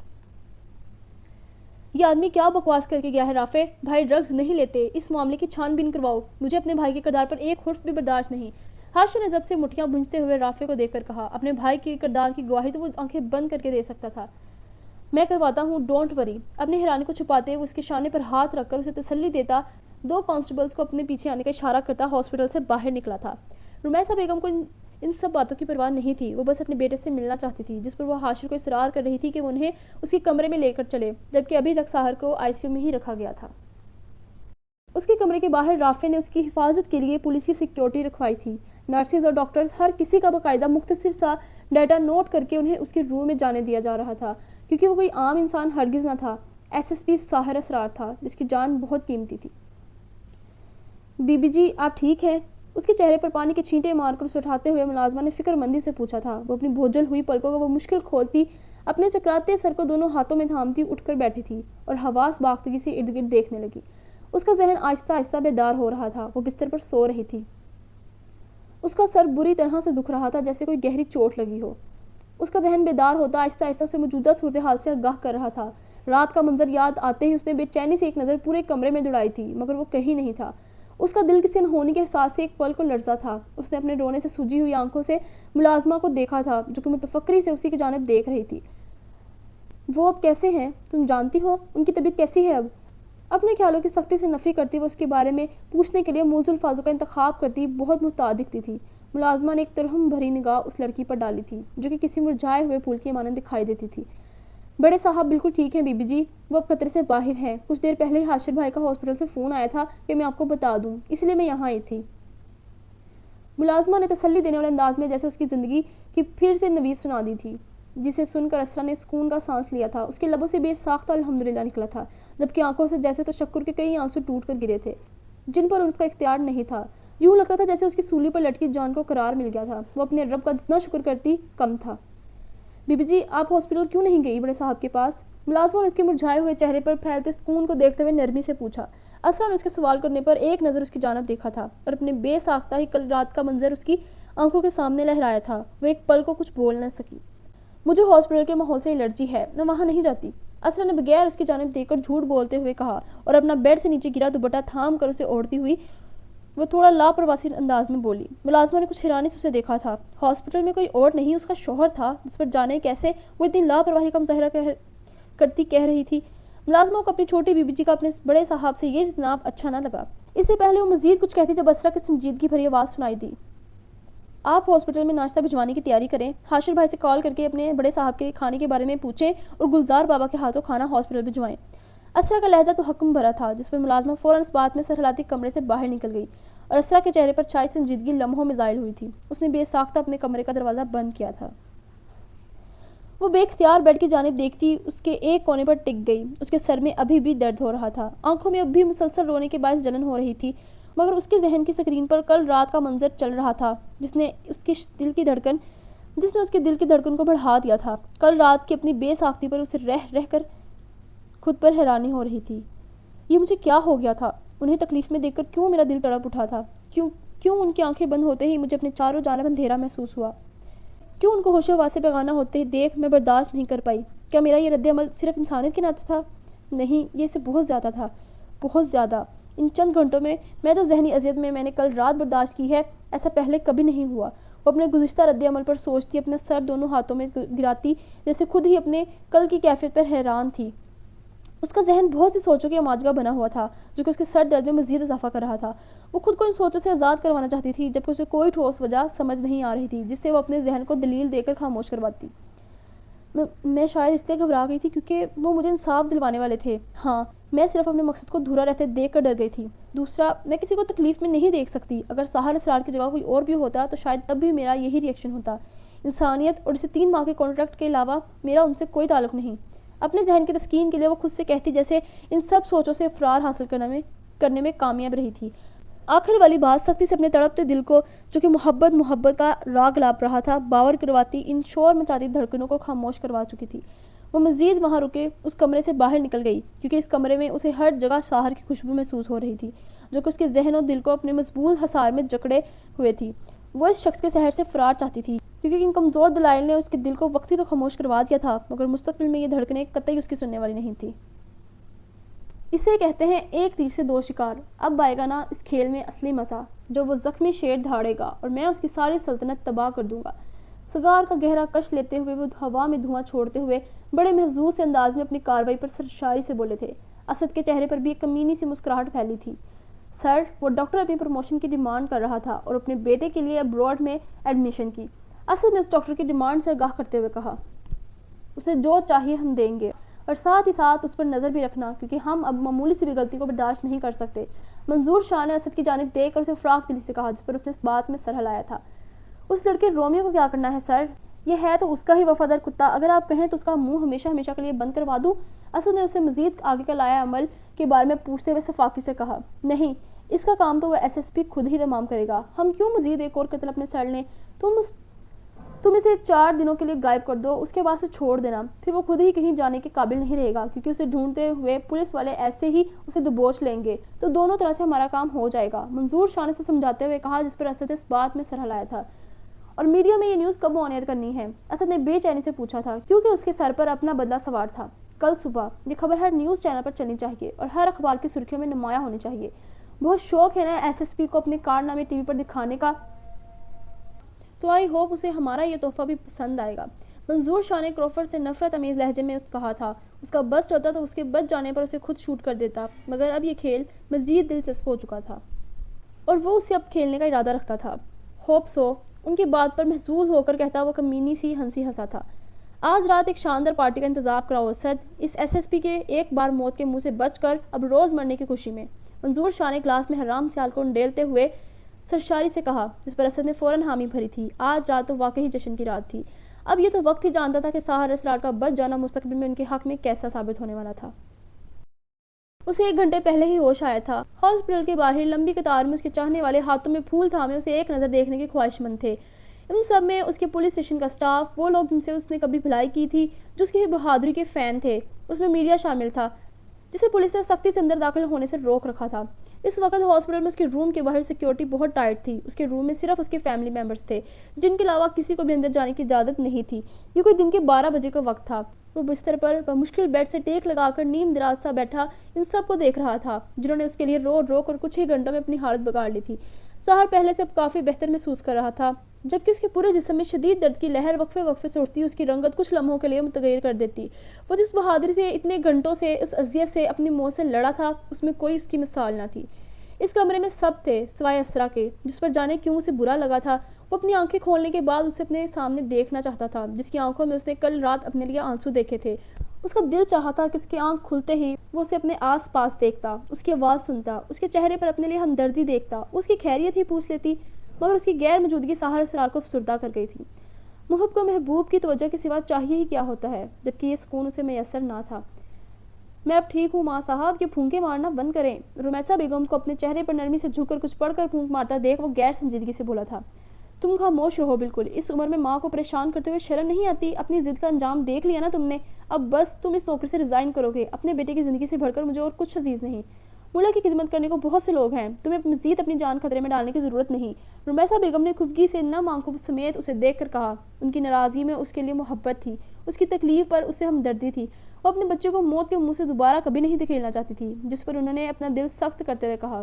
یہ آدمی کیا بکواس کر کے گیا ہے رافع؟ بھائی ڈرگز نہیں لیتے، اس معاملے کی چھان بین کرواؤ، مجھے اپنے بھائی کے کردار پر ایک حرف بھی برداشت نہیں۔ حاشر نے ضبط سے مٹھیاں بھونجتے ہوئے رافع کو دیکھ کر کہا، اپنے بھائی کے کردار کی گواہی تو وہ آنکھیں بند کر کے دے سکتا تھا، میں کرواتا ہوں، ڈونٹ وری۔ اپنی حیرانی کو چھپاتے ہوئے اس کے شانے پر ہاتھ رکھ کر اسے تسلی دیتا 2 کانسٹیبلز کو اپنے پیچھے آنے کا اشارہ کرتا ہاسپٹل سے باہر نکلا تھا۔ رمیسہ بیگم کو ان سب باتوں کی پرواہ نہیں تھی، وہ بس اپنے بیٹے سے ملنا چاہتی تھی جس پر وہ حاشر کو اصرار کر رہی تھی کہ وہ انہیں اس کے کمرے میں لے کر چلے، جبکہ ابھی تک سحر کو آئی سی یو میں ہی رکھا گیا تھا۔ اس کے کمرے کے باہر رافع نے اس کی حفاظت کے لیے پولیس کی سیکیورٹی رکھوائی تھی۔ نرسز اور ڈاکٹرز ہر کسی کا باقاعدہ مختصر سا ڈیٹا نوٹ کر کے انہیں اس کے روم میں جانے دیا جا رہا تھا کیونکہ وہ کوئی عام انسان ہرگز نہ تھا، ایس ایس پی ساحر اسرار تھا جس کی جان بہت قیمتی تھی۔ بی بی جی آپ ٹھیک ہیں؟ اس کے چہرے پر پانی کے چھینٹے مار کر اسے اٹھاتے ہوئے ملازمہ نے فکر مندی سے پوچھا تھا۔ وہ اپنی بھوجل ہوئی پلکوں کو وہ مشکل کھولتی، اپنے چکراتے سر کو دونوں ہاتھوں میں تھامتی اٹھ کر بیٹھی تھی اور حواس باختگی سے ارد گرد دیکھنے لگی۔ اس کا ذہن آہستہ آہستہ بیدار ہو رہا تھا، وہ بستر پر سو رہی تھی۔ اس کا سر بری طرح سے دکھ رہا تھا جیسے کوئی گہری چوٹ لگی ہو۔ اس کا ذہن بیدار ہوتا آہستہ آہستہ اسے موجودہ صورتحال سے آگاہ کر رہا تھا۔ رات کا منظر یاد آتے ہی اس نے بے چینی سے ایک نظر پورے کمرے میں دوڑائی تھی مگر وہ کہیں نہیں تھا۔ اس کا دل کسی انہونی کے احساس سے ایک پل کو لرزا تھا۔ اس نے اپنے رونے سے سوجی ہوئی آنکھوں سے ملازمہ کو دیکھا تھا جو کہ متفکری سے اسی کی جانب دیکھ رہی تھی۔ وہ اب کیسے ہیں تم جانتی ہو؟ ان کی طبیعت کیسی ہے اب؟ اپنے خیالوں کی سختی سے نفی کرتی وہ اس کے بارے میں پوچھنے کے لیے موزوں الفاظوں کا انتخاب کرتی بہت محتاط دکھتی تھی۔ ملازمہ نے ایک ترہم بھری نگاہ اس لڑکی پر ڈالی تھی جو کہ کسی مرجھائے ہوئے پھول کی مانند دکھائی دیتی تھی۔ بڑے صاحب بالکل ٹھیک ہیں بی بی جی، وہ اب خطرے سے باہر ہیں، کچھ دیر پہلے حاشر بھائی کا ہاسپٹل سے فون آیا تھا کہ میں آپ کو بتا دوں، اس لیے میں یہاں آئی تھی۔ ملازمہ نے تسلی دینے والے انداز میں جیسے اس کی زندگی کی پھر سے نوید سنا دی تھی، جسے سن کر اسرا نے سکون کا سانس لیا تھا۔ اس کے لبوں سے بے ساختہ الحمدللہ نکلا تھا جبکہ آنکھوں سے جیسے تشکر کے کئی آنسو ٹوٹ کر گرے تھے جن پر اس کا اختیار نہیں تھا۔ یوں لگتا تھا جیسے اس کی سولی پر لٹکی جان کو قرار مل گیا تھا۔ وہ اپنے رب کا جتنا شکر کرتی کم تھا۔ بی بی جی، آپ ہاسپٹل کیوں نہیں گئی بڑے صاحب کے پاس؟ ملازمہ نے اس کے مرجھائے ہوئے چہرے پر پھیلتے سکون کو دیکھتے ہوئے نرمی سے پوچھا۔ اسرا نے اس کے سوال کرنے پر ایک نظر اس کی جانب دیکھا تھا اور اپنے بے ساختہ ہی کل رات کا منظر اس کی آنکھوں کے سامنے لہرایا تھا۔ وہ ایک پل کو کچھ بول نہ سکی۔ مجھے ہاسپٹل کے ماحول سے الرجی ہے، میں وہاں نہیں جاتی، اسرا نے بغیر اس کی جانب دیکھ کر جھوٹ بولتے ہوئے کہا اور اپنا بیڈ سے نیچے گرا دوپٹہ تھام کر اسے اوڑھتی ہوئی وہ تھوڑا لاپرواسی انداز میں بولی۔ ملازمہ نے کچھ حیرانی سے اسے دیکھا تھا۔ ہاسپٹل میں کوئی اور نہیں، اس کا شوہر تھا جس پر جانے کیسے وہ اتنی لاپرواہی کا مظاہرہ کرتی کہہ رہی تھی۔ ملازمہ کو اپنی چھوٹی بی بی جی کا اپنے بڑے صاحب سے یہ جناب اچھا نہ لگا۔ اس سے پہلے وہ مزید کچھ کہتی جب اسرا کی سنجیدگی بھری آواز سنائی دی۔ آپ ہاسپٹل میں ناشتہ بھجوانے کی تیاری کریں، حاشر بھائی سے کال کر کے اپنے بڑے صاحب کے کھانے کے بارے میں پوچھیں اور گلزار بابا کے ہاتھوں کھانا ہاسپٹل بھجوائیں۔ اسرا کا لہجہ تو حکم بھرا تھا جس پر ملازمہ فوراً اس بات میں سرحلاتی کمرے سے باہر نکل گئی اور اسرا کے چہرے پر چھائی سنجیدگی لمحوں میں زائل ہوئی تھی۔ اس نے بے ساختہ اپنے کمرے کا دروازہ بند کیا تھا۔ وہ بے اختیار بیڈ کی جانب دیکھتی اس کے ایک کونے پر ٹک گئی۔ اس کے سر میں ابھی بھی درد ہو رہا تھا، آنکھوں میں اب بھی مسلسل رونے کے باعث جلن ہو رہی تھی، مگر اس کے ذہن کی سکرین پر کل رات کا منظر چل رہا تھا جس نے اس کے دل کی دھڑکن کو بڑھا دیا تھا۔ کل رات کی اپنی بے ساختی پر اسے رہ کر خود پر حیرانی ہو رہی تھی۔ یہ مجھے کیا ہو گیا تھا؟ انہیں تکلیف میں دیکھ کر کیوں میرا دل تڑپ اٹھا تھا؟ کیوں ان کی آنکھیں بند ہوتے ہی مجھے اپنے چاروں جانب اندھیرا محسوس ہوا؟ کیوں ان کو ہوش و حواس بیگانہ ہوتے ہی دیکھ میں برداشت نہیں کر پائی؟ کیا میرا یہ رد عمل صرف انسانیت کے ناطے تھا؟ نہیں، یہ اسے بہت زیادہ تھا، بہت زیادہ۔ ان چند گھنٹوں میں جو ذہنی اذیت میں نے کل رات برداشت کی ہے، ایسا پہلے کبھی نہیں ہوا۔ وہ اپنے گزشتہ رد عمل پر سوچتی، اپنا سر دونوں ہاتھوں میں گراتی جیسے خود ہی اپنے کل کی کیفیت پر حیران تھی۔ اس کا ذہن بہت سی سوچوں کی اماجگاہ بنا ہوا تھا جو کہ اس کے سر درد میں مزید اضافہ کر رہا تھا۔ وہ خود کو ان سوچوں سے آزاد کروانا چاہتی تھی جبکہ اسے کوئی ٹھوس وجہ سمجھ نہیں آ رہی تھی جس سے وہ اپنے ذہن کو دلیل دے کر خاموش کرواتی۔ میں شاید اس لیے گھبرا گئی تھی کیونکہ وہ مجھے انصاف دلوانے والے تھے۔ ہاں، میں صرف اپنے مقصد کو دھورا رہتے دیکھ کر ڈر گئی تھی۔ دوسرا، میں کسی کو تکلیف میں نہیں دیکھ سکتی۔ اگر ساحر اسرار کی جگہ کوئی اور بھی ہوتا تو شاید تب بھی میرا یہی ری ایکشن ہوتا۔ انسانیت اور اسے 3 ماہ کے کانٹریکٹ کے علاوہ میرا ان سے کوئی تعلق نہیں۔ اپنے ذہن کی تسکین کے لیے وہ خود سے کہتی جیسے ان سب سوچوں سے فرار حاصل کرنے میں کامیاب رہی تھی۔ آخر والی بات سختی سے اپنے تڑپتے دل کو جو کہ محبت کا راگ لاپ رہا تھا باور کرواتی ان شور مچاتی دھڑکنوں کو خاموش کروا چکی تھی۔ وہ مزید وہاں رکے اس کمرے سے باہر نکل گئی کیونکہ اس کمرے میں اسے ہر جگہ ساحر کی خوشبو محسوس ہو رہی تھی جو کہ اس کے ذہن و دل کو اپنے مضبوط حصار میں جکڑے ہوئے تھی۔ وہ اس شخص کے سحر سے فرار چاہتی تھی کیونکہ ان کمزور دلائل نے اس کے دل کو وقتی تو خاموش کروا دیا تھا مگر مستقبل میں یہ دھڑکنیں قطعی اس کی سننے والی نہیں تھی۔ اسے کہتے ہیں ایک تیر سے 2 شکار۔ اب آئے گا نا اس کھیل میں اصلی مزہ، جو وہ زخمی شیر دھاڑے گا اور میں اس کی ساری سلطنت تباہ کر دوں گا۔ سگار کا گہرا کش لیتے ہوئے وہ ہوا میں دھواں چھوڑتے ہوئے بڑے محظوظ سے انداز میں اپنی کارروائی پر سرشاری سے بولے تھے۔ اسد کے چہرے پر بھی ایک کمینی سی مسکراہٹ پھیلی تھی۔ سر، وہ ڈاکٹر اپنی پروموشن کی ڈیمانڈ کر رہا تھا اور اپنے بیٹے کے لیے ابراڈ میں ایڈمیشن کی۔ اسد نے اس ڈاکٹر کی ڈیمانڈ سے آگاہ کرتے ہوئے کہا، اسے جو چاہیے ہم دیں گے، اور ساتھ ہی ساتھ اس پر نظر بھی رکھنا کیونکہ ہم اب معمولی سی بھی غلطی کو برداشت نہیں کر سکتے۔ منظور شاہ نے اسد کی جانب دیکھ کر اسے فراخ دلی سے کہا جس پر اس نے اس بات میں سر ہلایا تھا۔ اس لڑکے رومیو کو کیا کرنا ہے سر؟ یہ ہے تو اس کا ہی وفادار کتا، اگر آپ کہیں تو اس کا منہ ہمیشہ کے لیے بند کروا دوں؟ اسد نے اسے مزید آگے کا لایا عمل کے بارے میں پوچھتے ہوئے صفاقی سے کہا، نہیں، اس کا کام تو وہ SSP خود ہی تمام کرے گا۔ ہم کیوں مزید ایک اور قتل اپنے سر لیں؟ تم اسے 4 دنوں کے لیے غائب کر دو، اس کے بعد سے چھوڑ دینا، پھر وہ خود ہی کہیں جانے کے قابل نہیں رہے گا کیونکہ اسے ڈھونڈتے ہوئے پولیس والے ایسے ہی اسے دبوچ لیں گے، تو دونوں طرح سے ہمارا کام ہو جائے گا۔ منظور شاہ نے اسے سمجھاتے ہوئے کہا جس پر اسد نے اس بات میں سر ہلایا تھا۔ اور میڈیا میں یہ نیوز کب آن ایئر کرنی ہے؟ اسد نے بے چینی سے پوچھا تھا کیونکہ اس کے سر پر اپنا بدلہ سوار تھا۔ کل صبح۔ یہ خبر ہر نیوز چینل پر چلنی چاہیے اور ہر اخبار کی سرخیوں میں نمایاں ہونی چاہیے۔ بہت شوق ہے نا SSP کو اپنے کارنامے ٹی وی پر دکھانے کا، تو آئی ہوپ اسے ہمارا یہ تحفہ بھی پسند آئے گا۔ منظور شاہ نے کروفرڈ سے نفرت امیز لہجے میں کہا تھا۔ اس کا بس چلتا تو اس کے بچ جانے پر اسے خود شوٹ کر دیتا، مگر اب یہ کھیل مزید دلچسپ ہو چکا تھا اور وہ اسے اب کھیلنے کا ارادہ رکھتا تھا۔ ہوپ سو، ان کی بات پر محظوظ ہو کر کہتا وہ کمینی سی ہنسی ہنسا تھا۔ آج رات ایک شاندار پارٹی کا انتظام کراؤ اسد، اس SSP کے ایک بار موت کے منہ سے بچ کر اب روز مرنے کی خوشی میں۔ منظور شاہ نے گلاس میں حرام سیال کو انڈیلتے ہوئے سرشاری سے کہا جس پر اسد نے فوراً حامی بھری تھی۔ آج رات تو واقعی جشن کی رات تھی۔ اب یہ تو وقت ہی جانتا تھا کہ ساحر اسرار کا بچ جانا مستقبل میں ان کے حق میں کیسا ثابت ہونے والا تھا۔ اسے 1 گھنٹے پہلے ہی ہوش آیا تھا۔ ہاسپٹل کے باہر لمبی قطار میں اس کے چاہنے والے ہاتھوں میں پھول تھامے اسے ایک نظر دیکھنے کے خواہش مند تھے۔ ان سب میں اس کے پولیس اسٹیشن کا سٹاف، وہ لوگ جن سے اس نے کبھی بھلائی کی تھی، جو اس کی بہادری کے فین تھے۔ اس میں میڈیا شامل تھا، جسے پولیس نے سختی سے اندر داخل ہونے سے روک رکھا تھا۔ اس وقت ہاسپٹل میں اس کے روم کے باہر سیکیورٹی بہت ٹائٹ تھی۔ اس کے روم میں صرف اس کے فیملی ممبرز تھے، جن کے علاوہ کسی کو بھی اندر جانے کی اجازت نہیں تھی۔ یہ کوئی دن کے 12 بجے کا وقت تھا۔ وہ بستر پر بمشکل بیڈ سے ٹیک لگا کر نیم دراز سا بیٹھا ان سب کو دیکھ رہا تھا، جنہوں نے اس کے لیے رو کر کچھ ہی گھنٹوں میں اپنی حالت بگاڑ لی تھی۔ سحر پہلے سے اب کافی بہتر محسوس کر رہا تھا، جبکہ اس کے پورے جسم میں شدید درد کی لہر وقفے سے اٹھتی، اس کی رنگت کچھ لمحوں کے لیے متغیر کر دیتی۔ وہ جس بہادری سے اتنے گھنٹوں سے اس اذیت سے اپنی موت سے لڑا تھا، اس میں کوئی اس کی مثال نہ تھی۔ اس کمرے میں سب تھے سوائے اسرا کے، جس پر جانے کیوں اسے برا لگا تھا۔ وہ اپنی آنکھیں کھولنے کے بعد اسے اپنے سامنے دیکھنا چاہتا تھا، جس کی آنکھوں میں اس نے کل رات اپنے لیے آنسو دیکھے تھے۔ اس کا دل چاہا تھا کہ اس کی آنکھ کھلتے ہی وہ اسے اپنے آس پاس دیکھتا، اس کی آواز سنتا، اس کے چہرے پر اپنے لیے ہمدردی دیکھتا، اس کی خیریت ہی پوچھ لیتی، مگر اس کی غیر موجودگی سحر اسرار کو افسردہ کر گئی تھی۔ محب کو محبوب کی توجہ کے سوا چاہیے ہی کیا ہوتا ہے، جبکہ یہ سکون اسے میسر نہ تھا۔ میں اب ٹھیک ہوں ماں صاحب، یہ پھونکے مارنا بند کریں۔ رمیسا بیگم کو اپنے چہرے پر نرمی سے جھک کر کچھ پڑھ کر پھونک مارتا دیکھ وہ غیر سنجیدگی سے بولا تھا، تم خاموش رہو بالکل۔ اس عمر میں ماں کو پریشان کرتے ہوئے شرم نہیں آتی؟ اپنی ضد کا انجام دیکھ لیا نا تم نے، اب بس تم اس نوکری سے ریزائن کرو گے۔ اپنے بیٹے کی زندگی سے بڑھ کر مجھے اور کچھ عزیز نہیں۔ ملا کی خدمت کرنے کو بہت سے لوگ ہیں، تمہیں مزید اپنی جان خطرے میں ڈالنے کی ضرورت نہیں۔ رمیسا بیگم نے خفگی سے نم آنکھوں سمیت اسے دیکھ کر کہا۔ ان کی ناراضگی میں اس کے لیے محبت تھی، اس کی تکلیف پر اسے ہمدردی تھی۔ وہ اپنے بچے کو موت کے منہ سے دوبارہ کبھی نہیں دکھیلنا چاہتی تھی، جس پر انہوں نے اپنا دل سخت کرتے ہوئے کہا،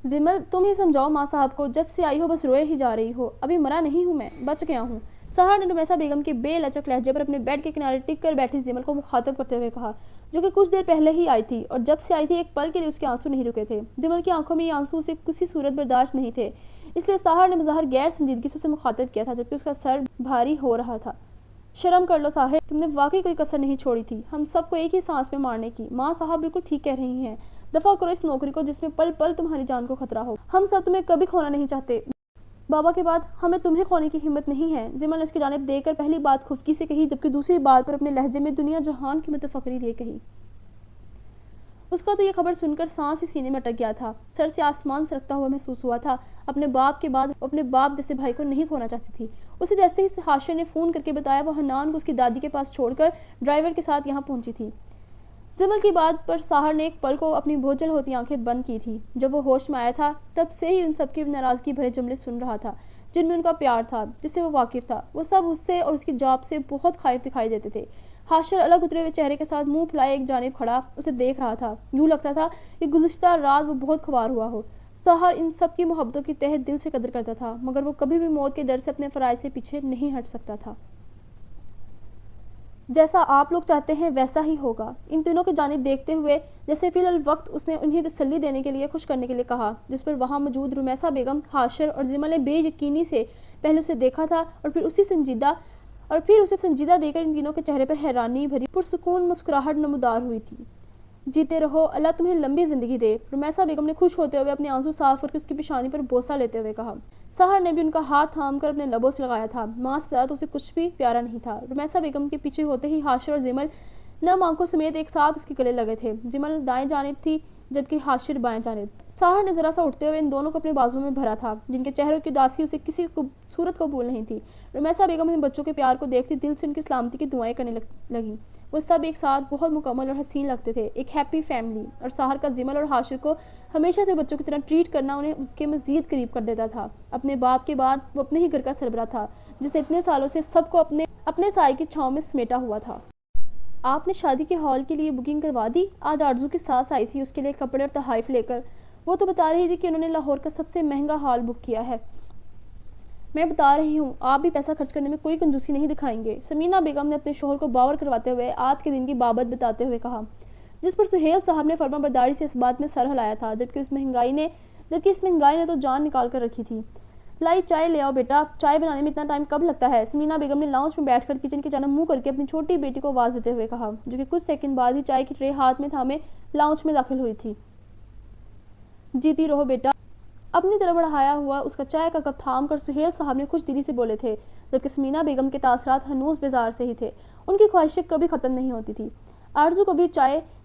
زمل تم ہی سمجھاؤ ماں صاحب کو، جب سے آئی ہو بس روئے ہی جا رہی ہو۔ ابھی مرا نہیں ہوں میں، بچ گیا ہوں۔ سحر نے رمیسا بیگم کے بے لچک لہجے پر اپنے بیڈ کے کنارے ٹک کر بیٹھی زمل کو مخاطب کرتے ہوئے کہا، جو کہ کچھ دیر پہلے ہی آئی تھی، اور جب سے آئی تھی ایک پل کے لیے اس کے آنسو نہیں رکے تھے۔ زمل کی آنکھوں میں یہ آنسو اسے کسی صورت برداشت نہیں تھے، اس لیے سحر نے بظاہر غیر سنجیدگی سے اسے مخاطب کیا تھا، جبکہ اس کا سر بھاری ہو رہا تھا۔ شرم کر لو صاحب، تم نے واقعی کوئی کسر نہیں چھوڑی تھی ہم سب کو ایک ہی سانس میں مارنے کی۔ ماں صاحب بالکل ٹھیک کہہ رہی ہیں، دفع کرو اس نوکری کو جس میں پل پل تمہاری جان کو خطرہ ہو۔ ہم سب تمہیں کبھی کھونا نہیں چاہتے، بابا کے بعد ہمیں تمہیں کھونے کی ہمت نہیں ہے۔ زمل نے اس کی جانب دیکھ کر پہلی بات خفگی سے کہی، جبکہ دوسری بات پر اپنے لہجے میں دنیا جہان کی متفکری لیے کہی۔ اس کا تو یہ خبر سن کر سانس ہی سینے میں اٹک گیا تھا، سر سے آسمان سرکتا ہوا محسوس ہوا تھا۔ اپنے باپ کے بعد وہ اپنے باپ جیسے بھائی کو نہیں کھونا چاہتی تھی۔ اسے جیسے ہی حاشر نے فون کر کے بتایا، وہ حنان کو اس کی دادی کے پاس چھوڑ کر ڈرائیور کے ساتھ یہاں پہنچی تھی۔ زمل کی بات پر سحر نے ایک پل کو اپنی بوجھل ہوتی آنکھیں بند کی تھی۔ جب وہ ہوش میں آیا تھا، تب سے ہی ان سب کی ناراضگی بھرے جملے سن رہا تھا، جن میں ان کا پیار تھا، جس سے وہ واقف تھا۔ وہ سب اس سے اور اس کی جاب سے بہت خائف دکھائی دیتے تھے۔ حاشر الگ اترے ہوئے چہرے کے ساتھ منہ پھلائے ایک جانب کھڑا اسے دیکھ رہا تھا، یوں لگتا تھا کہ گزشتہ رات وہ بہت خوار ہوا ہو۔ سحر ان سب کی محبتوں کی تہہ دل سے قدر کرتا تھا، مگر وہ کبھی بھی موت کے ڈر سے اپنے فرائض سے پیچھے نہیں ہٹ سکتا تھا۔ جیسا آپ لوگ چاہتے ہیں ویسا ہی ہوگا، ان تینوں کی جانب دیکھتے ہوئے، جیسے فی الوقت اس نے انہیں تسلی دینے کے لیے، خوش کرنے کے لیے کہا، جس پر وہاں موجود رمیسا بیگم، حاشر اور زمل نے بے یقینی سے پہلے اسے دیکھا تھا، اور پھر اسے سنجیدہ دے کر ان تینوں کے چہرے پر حیرانی بھری پرسکون مسکراہٹ نمودار ہوئی تھی۔ جیتے رہو، اللہ تمہیں لمبی زندگی دے، رمیسا بیگم نے خوش ہوتے ہوئے اپنے آنسو صاف کر کے اس کی پیشانی پر بوسہ لیتے ہوئے کہا۔ سحر نے بھی ان کا ہاتھ تھام کر اپنے لبوں سے لگایا تھا، ماں سے زیادہ تو اسے کچھ بھی پیارا نہیں تھا۔ رمیسا بیگم کے پیچھے ہوتے ہی حاشر اور زمل نم آنکھوں سمیت ایک ساتھ اس کے گلے لگے تھے۔ زمل دائیں جانب تھی، جبکہ حاشر بائیں جانب۔ سحر نے ذرا سا اٹھتے ہوئے ان دونوں کو اپنے بازو میں بھرا تھا، جن کے چہروں کی اداسی اسے کسی صورت قبول نہیں تھی۔ رمیسا بیگم اپنے بچوں کے پیار کو دیکھتی دل سے ان کی سلامتی کی دعائیں کرنے لگیں۔ وہ سب ایک ساتھ بہت مکمل اور حسین لگتے تھے، ایک ہیپی فیملی، اور سحر کا زمل اور حاشر کو ہمیشہ سے بچوں کی طرح ٹریٹ کرنا انہیں اس کے مزید قریب کر دیتا تھا۔ اپنے باپ کے بعد وہ اپنے ہی گھر کا سربراہ تھا، جس نے اتنے سالوں سے سب کو اپنے سائے کی چھاؤں میں سمیٹا ہوا تھا۔ آپ نے شادی کے ہال کے لیے بکنگ کروا دی؟ آج آرزو کی ساس آئی تھی اس کے لیے کپڑے اور تحائف لے کر، وہ تو بتا رہی تھی کہ انہوں نے لاہور کا سب سے مہنگا ہال بک کیا ہے۔ میں بتا رہی ہوں، آپ بھی پیسہ خرچ کرنے میں کوئی کنجوسی نہیں دکھائیں گے، سمینہ بیگم نے اپنے شوہر کو باور کرواتے ہوئے آج کے دن کی بابت بتاتے ہوئے کہا، جس پر سہیل صاحب نے فرما برداری سے اس بات میں سر ہلایا تھا، جبکہ اس مہنگائی نے تو جان نکال کر رکھی تھی۔ لائی چائے لے آؤ بیٹا، چائے بنانے میں اتنا ٹائم کب لگتا ہے؟ سمینہ بیگم نے لاؤنج میں بیٹھ کر کچن کی جانب منہ کر کے اپنی چھوٹی بیٹی کو آواز دیتے ہوئے کہا، جو کہ کچھ سیکنڈ بعد ہی چائے کی ٹرے ہاتھ میں تھامے لاؤنج میں داخل ہوئی تھی۔ جیتی رہو بیٹا، اپنی طرف بڑھایا ہوا اس کا چائے کا کپ تھام کر سہیل صاحب نے خوش دلی سے بولے تھے، جبکہ سمینہ بیگم کے تاثرات ہنوز بیزار سے ہی تھے، ان کی خواہشیں کبھی ختم نہیں ہوتی تھی۔ آرزو کو بھی چائے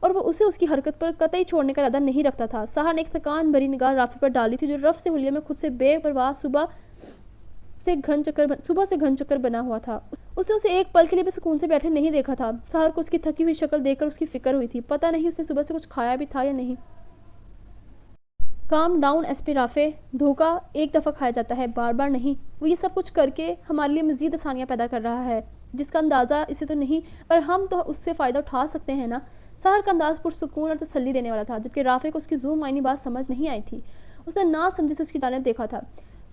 اور وہ اسے اس کی حرکت پر قطعی چھوڑنے کا ارادہ نہیں رکھتا تھا۔ ساحر نے ایک تھکان بھری نگاہ رافع پر ڈالی تھی، جو رف سے حلیے میں خود سے بے پرواہ صبح سے گھن چکر بنا ہوا تھا۔ اس نے اسے ایک پل کے لیے بھی سکون سے بیٹھے نہیں دیکھا تھا۔ ساحر کو اس کی تھکی ہوئی شکل دیکھ کر اس کی فکر ہوئی تھی، پتہ نہیں اس نے صبح سے کچھ کھایا بھی تھا یا نہیں۔ کام ڈاؤن ایس پی رافع، دھوکہ ایک دفعہ کھایا جاتا ہے، بار بار نہیں۔ وہ یہ سب کچھ کر کے ہمارے لیے مزید آسانیاں پیدا کر رہا ہے، جس کا اندازہ اسے تو نہیں، پر ہم تو اس سے فائدہ اٹھا سکتے ہیں نا۔ ساحر کا انداز پرسکون اور تسلی دینے والا تھا، جبکہ رافع کو اس کی ذو معنی بات سمجھ نہیں آئی تھی۔ اس نے نہ سمجھے سے اس کی جانب دیکھا تھا۔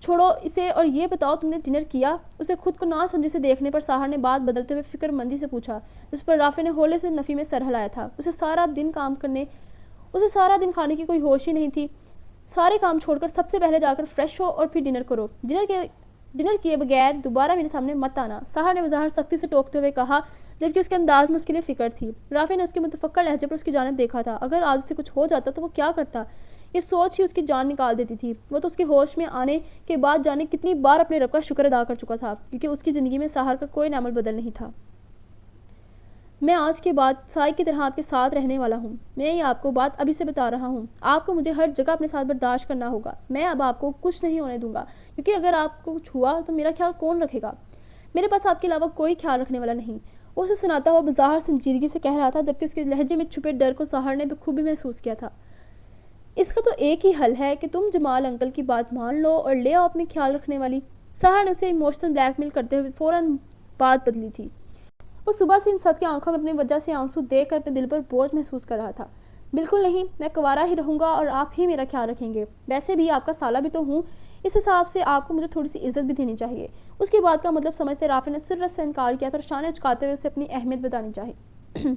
چھوڑو اسے اور یہ بتاؤ تم نے ڈنر کیا؟ اسے خود کو نہ سمجھے سے دیکھنے پر ساحر نے بات بدلتے ہوئے فکر مندی سے پوچھا، جس پر رافع نے ہولے سے نفی میں سر ہلایا تھا۔ اسے سارا دن کھانے کی کوئی ہوش ہی نہیں تھی۔ سارے کام چھوڑ کر سب سے پہلے جا کر فریش ہو اور پھر ڈنر کرو، ڈنر کیے بغیر دوبارہ میرے سامنے مت آنا، ساحر نے بظاہر سختی سے ٹوکتے ہوئے کہا، جبکہ اس کے انداز میں اس کے لیے فکر تھی۔ رافع نے اس کے متفکر لہجے پر اس کی جانب دیکھا تھا۔ اگر آج اسے کچھ ہو جاتا تو وہ کیا کرتا؟ یہ سوچ ہی اس کی جان نکال دیتی تھی۔ وہ تو اس کے ہوش میں آنے کے بعد جانے کتنی بار اپنے رب کا شکر ادا کر چکا تھا، کیونکہ اس کی زندگی میں ساحر کا کوئی نعمل بدل نہیں تھا۔ میں آج کے بعد سائے کی طرح آپ کے ساتھ رہنے والا ہوں۔ میں یہ آپ کو بات ابھی سے بتا رہا ہوں۔ آپ کو مجھے ہر جگہ اپنے ساتھ برداشت کرنا ہوگا۔ میں اب آپ کو کچھ نہیں ہونے دوں گا، کیونکہ اگر آپ کو کچھ ہوا تو میرا خیال کون رکھے گا؟ میرے پاس آپ کے علاوہ کوئی خیال رکھنے والا نہیں۔ وہ اسے سناتا ہوا بظاہر سنجیدگی سے کہہ رہا تھا، جبکہ اس کے لہجے میں چھپے ڈر کو ساحر نے بخوبی محسوس کیا تھا۔ اس کا تو ایک ہی حل ہے کہ تم جمال انکل کی بات مان لو اور لے آؤ اپنے خیال رکھنے والی۔ ساحر نے اسے ایموشنل بلیک میل کرتے ہوئے فوراً بات بدلی تھی۔ وہ صبح سے ان سب کی آنکھوں میں اپنی وجہ سے آنسو دیکھ کر اپنے دل پر بوجھ محسوس کر رہا تھا۔ بالکل نہیں، میں کنوارا ہی رہوں گا اور آپ ہی میرا خیال رکھیں گے۔ ویسے بھی آپ کا سالہ بھی تو ہوں، اس حساب سے آپ کو مجھے تھوڑی سی عزت بھی دینی چاہیے۔ اس کی بات کا مطلب سمجھتے رافع نے سرت سے انکار کیا تھا اور شانے اچکاتے ہوئے اسے اپنی اہمیت بتانی چاہی۔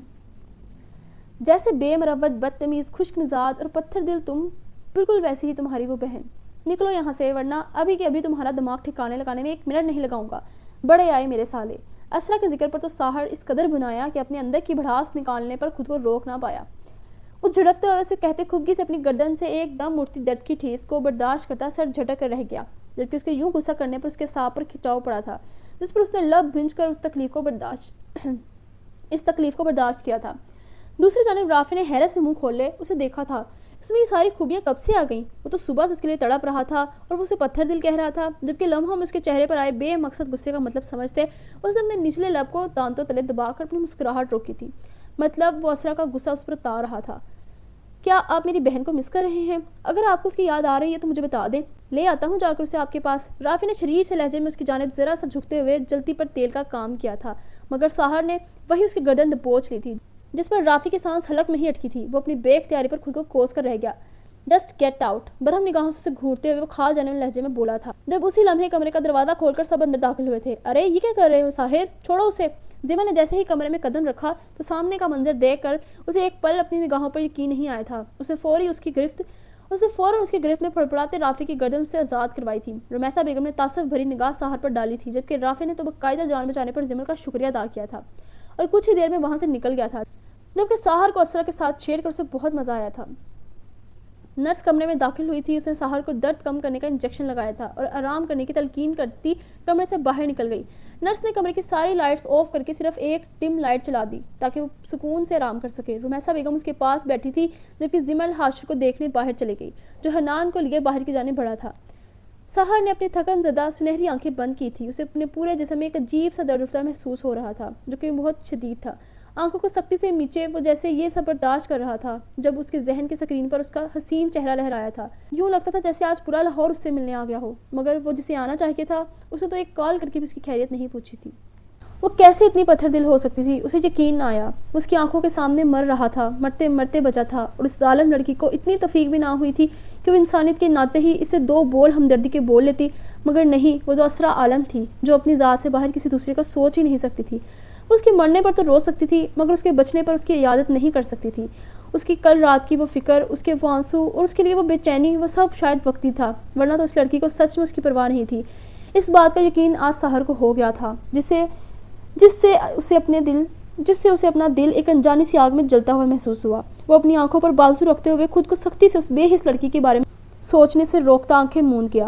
جیسے بے مروت، بدتمیز، خشک مزاج اور پتھر دل تم، بالکل ویسی ہی تمہاری وہ بہن۔ نکلو یہاں سے، ورنہ ابھی کے ابھی تمہارا دماغ ٹھکانے لگانے میں 1 منٹ نہیں لگاؤں گا۔ بڑے آئے میرے سالے۔ اسرا کے ذکر پر تو ساحر اس قدر بنایا کہ اپنے اندر کی بھڑاس نکالنے پر خود کو روک نہ پایا۔ وہ جھڑکتے ہوئے اسے کہتے خفگی سے اپنی گردن سے ایک دم اٹھتی درد کی ٹھیس کو برداشت کرتا سر جھٹک کر رہ گیا، جبکہ اس کے یوں غصہ کرنے پر اس کے سانپ پر کھچاؤ پڑا تھا، جس پر اس نے لب بھنج کر اس تکلیف کو برداشت کیا تھا۔ دوسری جانب رافع نے حیرت سے منہ کھولے اسے دیکھا تھا۔ اس میں یہ ساری خوبیاں کب سے آ گئیں؟ وہ تو صبح سے اس کے لیے تڑپ رہا تھا اور وہ اسے پتھر دل کہہ رہا تھا، جبکہ لمحوں میں اس کے چہرے پر آئے بے مقصد غصے کا مطلب سمجھتے اس نے اپنے نچلے لب کو دانتوں تلے دبا کر اپنی مسکراہٹ روکی تھی۔ مطلب وہ اسرا کا غصہ اس پر اتار رہا تھا۔ کیا آپ میری بہن کو مس کر رہے ہیں؟ اگر آپ کو اس کی یاد آ رہی ہے تو مجھے بتا دیں، لے آتا ہوں جا کر اسے آپ کے پاس۔ رافع نے شریر سے لہجے میں اس کی جانب ذرا سا جھکتے ہوئے جلتی پر تیل کا کام کیا تھا، مگر ساحر نے وہی اس کی گردن دبوچ لی تھی، جس پر رافع کی سانس حلق میں ہی اٹکی تھی۔ وہ اپنی بے اختیاری پر خود کو کوس کر رہ گیا۔ جسٹ گیٹ آؤٹ، برہم نگاہوں سے اسے گھورتے ہوئے وہ کھا جانے والے لہجے میں بولا تھا، جب اسی لمحے کمرے کا دروازہ کھول کر سب اندر داخل ہوئے تھے۔ ارے یہ کیا کر رہے ہو ساحر، چھوڑو اسے۔ زیبا نے جیسے ہی کمرے میں قدم رکھا تو سامنے کا منظر دیکھ کر اسے ایک پل اپنی نگاہوں پر یقین نہیں آیا تھا۔ اس نے فوراً اس کی گرفت میں پھڑپڑاتے رافع کی گردن سے آزاد کروائی تھی۔ رمیسا بیگم نے تعصب بھری نگاہ ساحر پر ڈالی تھی، جبکہ رافع نے تو باقاعدہ جان بچانے پر زمر کا شکریہ ادا کیا تھا اور کچھ ہی دیر میں وہاں سے نکل گیا تھا، جبکہ ساحر کو اسرا کے ساتھ چھیڑ کر اسے بہت مزہ آیا تھا۔ نرس کمرے میں داخل ہوئی تھی، اس نے ساحر کو درد کم کرنے کا انجیکشن لگایا تھا اور آرام کرنے کی تلقین کرتی کمرے سے باہر نکل گئی۔ نرس نے کمرے کی ساری لائٹس آف کر کے صرف ایک ڈم لائٹ چلا دی تاکہ وہ سکون سے آرام کر سکے۔ رمیسا بیگم اس کے پاس بیٹھی تھی، جبکہ زمل حاشر کو دیکھنے باہر چلی گئی، جو حنان کو لیے باہر کی جانب بڑھا تھا۔ ساحر نے اپنی تھکن زدہ سنہری آنکھیں بند کی تھی۔ اسے اپنے پورے جسم میں ایک عجیب سا درد اٹھتا محسوس ہو رہا تھا، جو کہ بہت شدید تھا۔ آنکھوں کو سختی سے نیچے وہ جیسے یہ سب برداشت کر رہا تھا جب اس کے ذہن کی سکرین پر اس کا حسین چہرہ لہرایا تھا۔ یوں لگتا تھا جیسے آج پورا لاہور اس سے ملنے آ گیا ہو، مگر وہ جسے آنا چاہیے تھا اسے تو ایک کال کر کے بھی اس کی خیریت نہیں پوچھی تھی۔ وہ کیسے اتنی پتھر دل ہو سکتی تھی؟ اسے یقین نہ آیا۔ وہ اس کی آنکھوں کے سامنے مر رہا تھا، مرتے مرتے بچا تھا، اور اس ظالم لڑکی کو اتنی توفیق بھی نہ ہوئی تھی کہ وہ انسانیت کے ناطے ہی اسے 2 بول ہمدردی کے بول لیتی، مگر نہیں، وہ تو اسرا عالم تھی جو اپنی ذات سے باہر کسی دوسرے کا سوچ ہی نہیں سکتی تھی۔ وہ اس کے مرنے پر تو رو سکتی تھی، مگر اس کے بچنے پر اس کی عیادت نہیں کر سکتی تھی۔ اس کی کل رات کی وہ فکر، اس کے وہ آنسو اور اس کے لیے وہ بے چینی، وہ سب شاید وقتی تھا، ورنہ تو اس لڑکی کو سچ میں اس کی پرواہ نہیں تھی۔ اس بات کا یقین آج ساحر کو ہو گیا تھا، جس سے اسے اپنا دل ایک انجانی سی آگ میں جلتا ہوا محسوس ہوا۔ وہ اپنی آنکھوں پر بازو رکھتے ہوئے خود کو سختی سے اس بے حس لڑکی کے بارے میں سوچنے سے روکتا آنکھیں موند گیا۔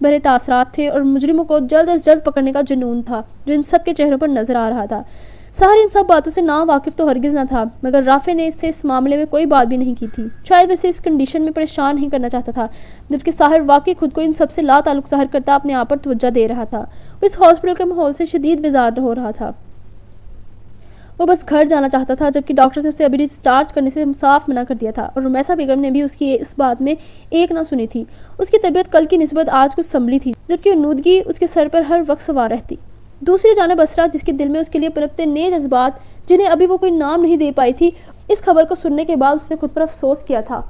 بھرے تاثرات تھے اور مجرموں کو جلد از جلد پکڑنے کا جنون تھا جو ان سب کے چہروں پر نظر آ رہا تھا۔ سحر ان سب باتوں سے ناواقف تو ہرگز نہ تھا، مگر رافع نے اس سے اس معاملے میں کوئی بات بھی نہیں کی تھی۔ شاید وہ اسے اس کنڈیشن میں پریشان نہیں کرنا چاہتا تھا، جبکہ سحر واقعی خود کو ان سب سے لا تعلق ظاہر کرتا اپنے آپ پر توجہ دے رہا تھا۔ وہ اس ہاسپٹل کے ماحول سے شدید بیزار ہو رہا تھا۔ وہ بس گھر جانا چاہتا تھا، جبکہ ڈاکٹر نے اسے ابھی ڈسچارج کرنے سے صاف منع کر دیا تھا، اور رمیسا بیگم نے بھی اس کی اس بات میں ایک نہ سنی تھی۔ اس کی طبیعت کل کی نسبت آج کچھ سنبھلی تھی، جبکہ نودگی اس کے سر پر ہر وقت سوار رہتی۔ دوسری جانب اسرا، جس کے دل میں اس کے لیے پنپتے نئے جذبات جنہیں ابھی وہ کوئی نام نہیں دے پائی تھی، اس خبر کو سننے کے بعد اس نے خود پر افسوس کیا تھا۔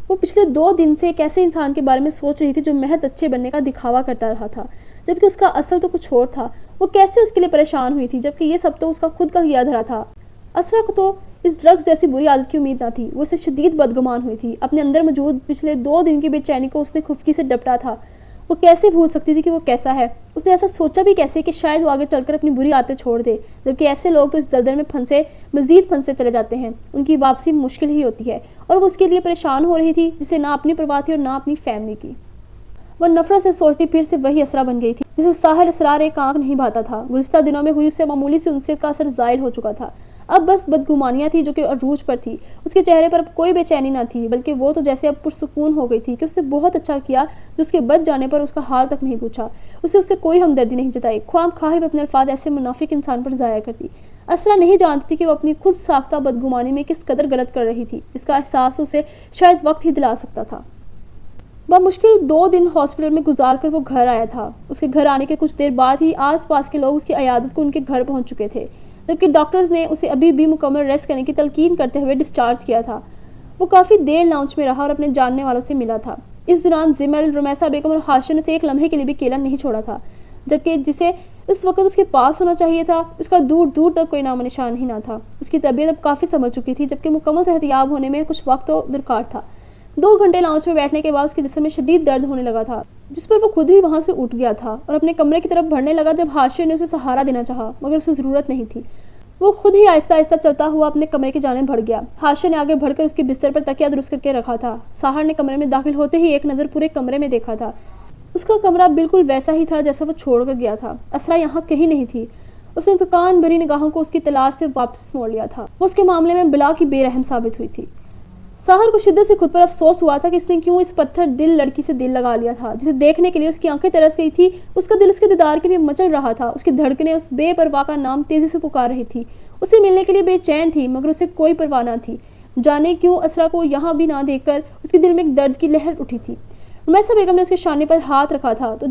وہ پچھلے 2 دن سے ایک ایسے انسان کے بارے میں سوچ رہی تھی جو محض اچھے بننے کا دکھاوا کرتا رہا تھا، جبکہ اس کا اصل تو کچھ اور تھا۔ وہ کیسے اس کے لیے پریشان ہوئی تھی، جبکہ یہ سب تو اس کا خود کا کیا دھرا تھا۔ اسرا کو تو اس ڈرگز جیسی بری عادت کی امید نہ تھی۔ وہ اسے شدید بدگمان ہوئی تھی۔ اپنے اندر موجود پچھلے 2 دن کی بے چینی کو اس نے خفکی سے ڈپٹا تھا۔ وہ کیسے بھول سکتی تھی کہ وہ کیسا ہے؟ اس نے ایسا سوچا بھی کیسے کہ شاید وہ آگے چل کر اپنی بری عادتیں چھوڑ دے، جبکہ ایسے لوگ تو اس دلدل میں مزید پھنسے چلے جاتے ہیں۔ ان کی واپسی مشکل ہی ہوتی ہے، اور وہ اس کے لیے پریشان ہو رہی تھی جسے نہ اپنی پرواہ تھی اور نہ اپنی فیملی کی۔ وہ نفرت سے سوچتی پھر سے وہی اسرا بن گئی تھی جسے ساحر اسرار ایک آنکھ نہیں بھاتا تھا۔ گزشتہ دنوں میں ہوئی اس سے معمولی سی انسیت کا اثر زائل ہو چکا تھا۔ اب بس بدگمانیاں تھی جو کہ عروج پر تھی۔ اس کے چہرے پر اب کوئی بے چینی نہ تھی، بلکہ وہ تو جیسے اب پرسکون ہو گئی تھی کہ اس نے بہت اچھا کیا جو اس کے بچ جانے پر اس کا حال تک نہیں پوچھا، اس سے کوئی ہمدردی نہیں جتائی، خواہ مخواہ وہ اپنے الفاظ ایسے منافق انسان پر ضائع کرتی۔ اسرا نہیں جانتی تھی کہ وہ اپنی خود ساختہ بدگمانی میں کس قدر غلط کر رہی تھی، جس کا احساس اسے شاید وقت ہی دلا سکتا تھا۔ بمشکل 2 دن ہاسپٹل میں گزار کر وہ گھر آیا تھا۔ اس کے گھر آنے کے کچھ دیر بعد ہی آس پاس کے لوگ اس کی عیادت کو ان کے گھر پہنچ چکے تھے، جبکہ ڈاکٹرز نے اسے ابھی بھی مکمل ریسٹ کرنے کی تلقین کرتے ہوئے ڈسچارج کیا تھا۔ وہ کافی دیر لاؤنج میں رہا اور اپنے جاننے والوں سے ملا تھا۔ اس دوران زمل، رمیسا بیگم اور ہاشم نے اسے ایک لمحے کے لیے بھی اکیلا نہیں چھوڑا تھا، جبکہ جسے اس وقت اس کے پاس ہونا چاہیے تھا اس کا دور دور تک کوئی نام و نشان ہی نہ تھا۔ اس کی طبیعت اب کافی سنبھل چکی تھی، جبکہ مکمل صحتیاب ہونے میں کچھ وقت تو درکار تھا۔ 2 گھنٹے لاؤنج میں بیٹھنے کے بعد اس کے جسم میں شدید درد ہونے لگا تھا، جس پر وہ خود ہی وہاں سے اٹھ گیا تھا اور اپنے کمرے کی طرف بڑھنے لگا جب ہاشم نے اسے سہارا دینا چاہا، مگر اسے ضرورت نہیں تھی۔ وہ خود ہی آہستہ آہستہ چلتا ہوا اپنے کمرے کی جانب بڑھ گیا۔ ہاشم نے آگے بڑھ کر اس کے بستر پر تکیہ درست کر کے رکھا تھا۔ سحر نے کمرے میں داخل ہوتے ہی ایک نظر پورے کمرے میں دیکھا تھا۔ اس کا کمرہ بالکل ویسا ہی تھا جیسا وہ چھوڑ کر گیا تھا۔ اسرا یہاں کہیں نہیں تھی۔ اس نے تکان بھری نگاہوں کو اس کی تلاش سے واپس موڑ لیا تھا۔ وہ اس کے معاملے میں بلا کی بے رحم ثابت ہوئی تھی۔ سحر کو شدت سے خود پر افسوس ہوا تھا کہ اس نے کیوں اس پتھر دل لڑکی سے دل لگا لیا تھا، جسے دیکھنے کے لیے اس کی آنکھیں ترس گئی تھی۔ اس کا دل اس کے دیدار کے لیے مچل رہا تھا۔ اس کی دھڑکنیں اس بے پرواہ کا نام تیزی سے پکار رہی تھی۔ اسے ملنے کے لیے بے چین تھی، مگر اسے کوئی پرواہ نہ تھی۔ جانے کیوں اسرا کو یہاں بھی نہ دیکھ کر اس کے دل میں ایک درد کی لہر اٹھی تھی۔ رمیسا بیگم نے اس کے شانے پر ہاتھ رکھا تھا تو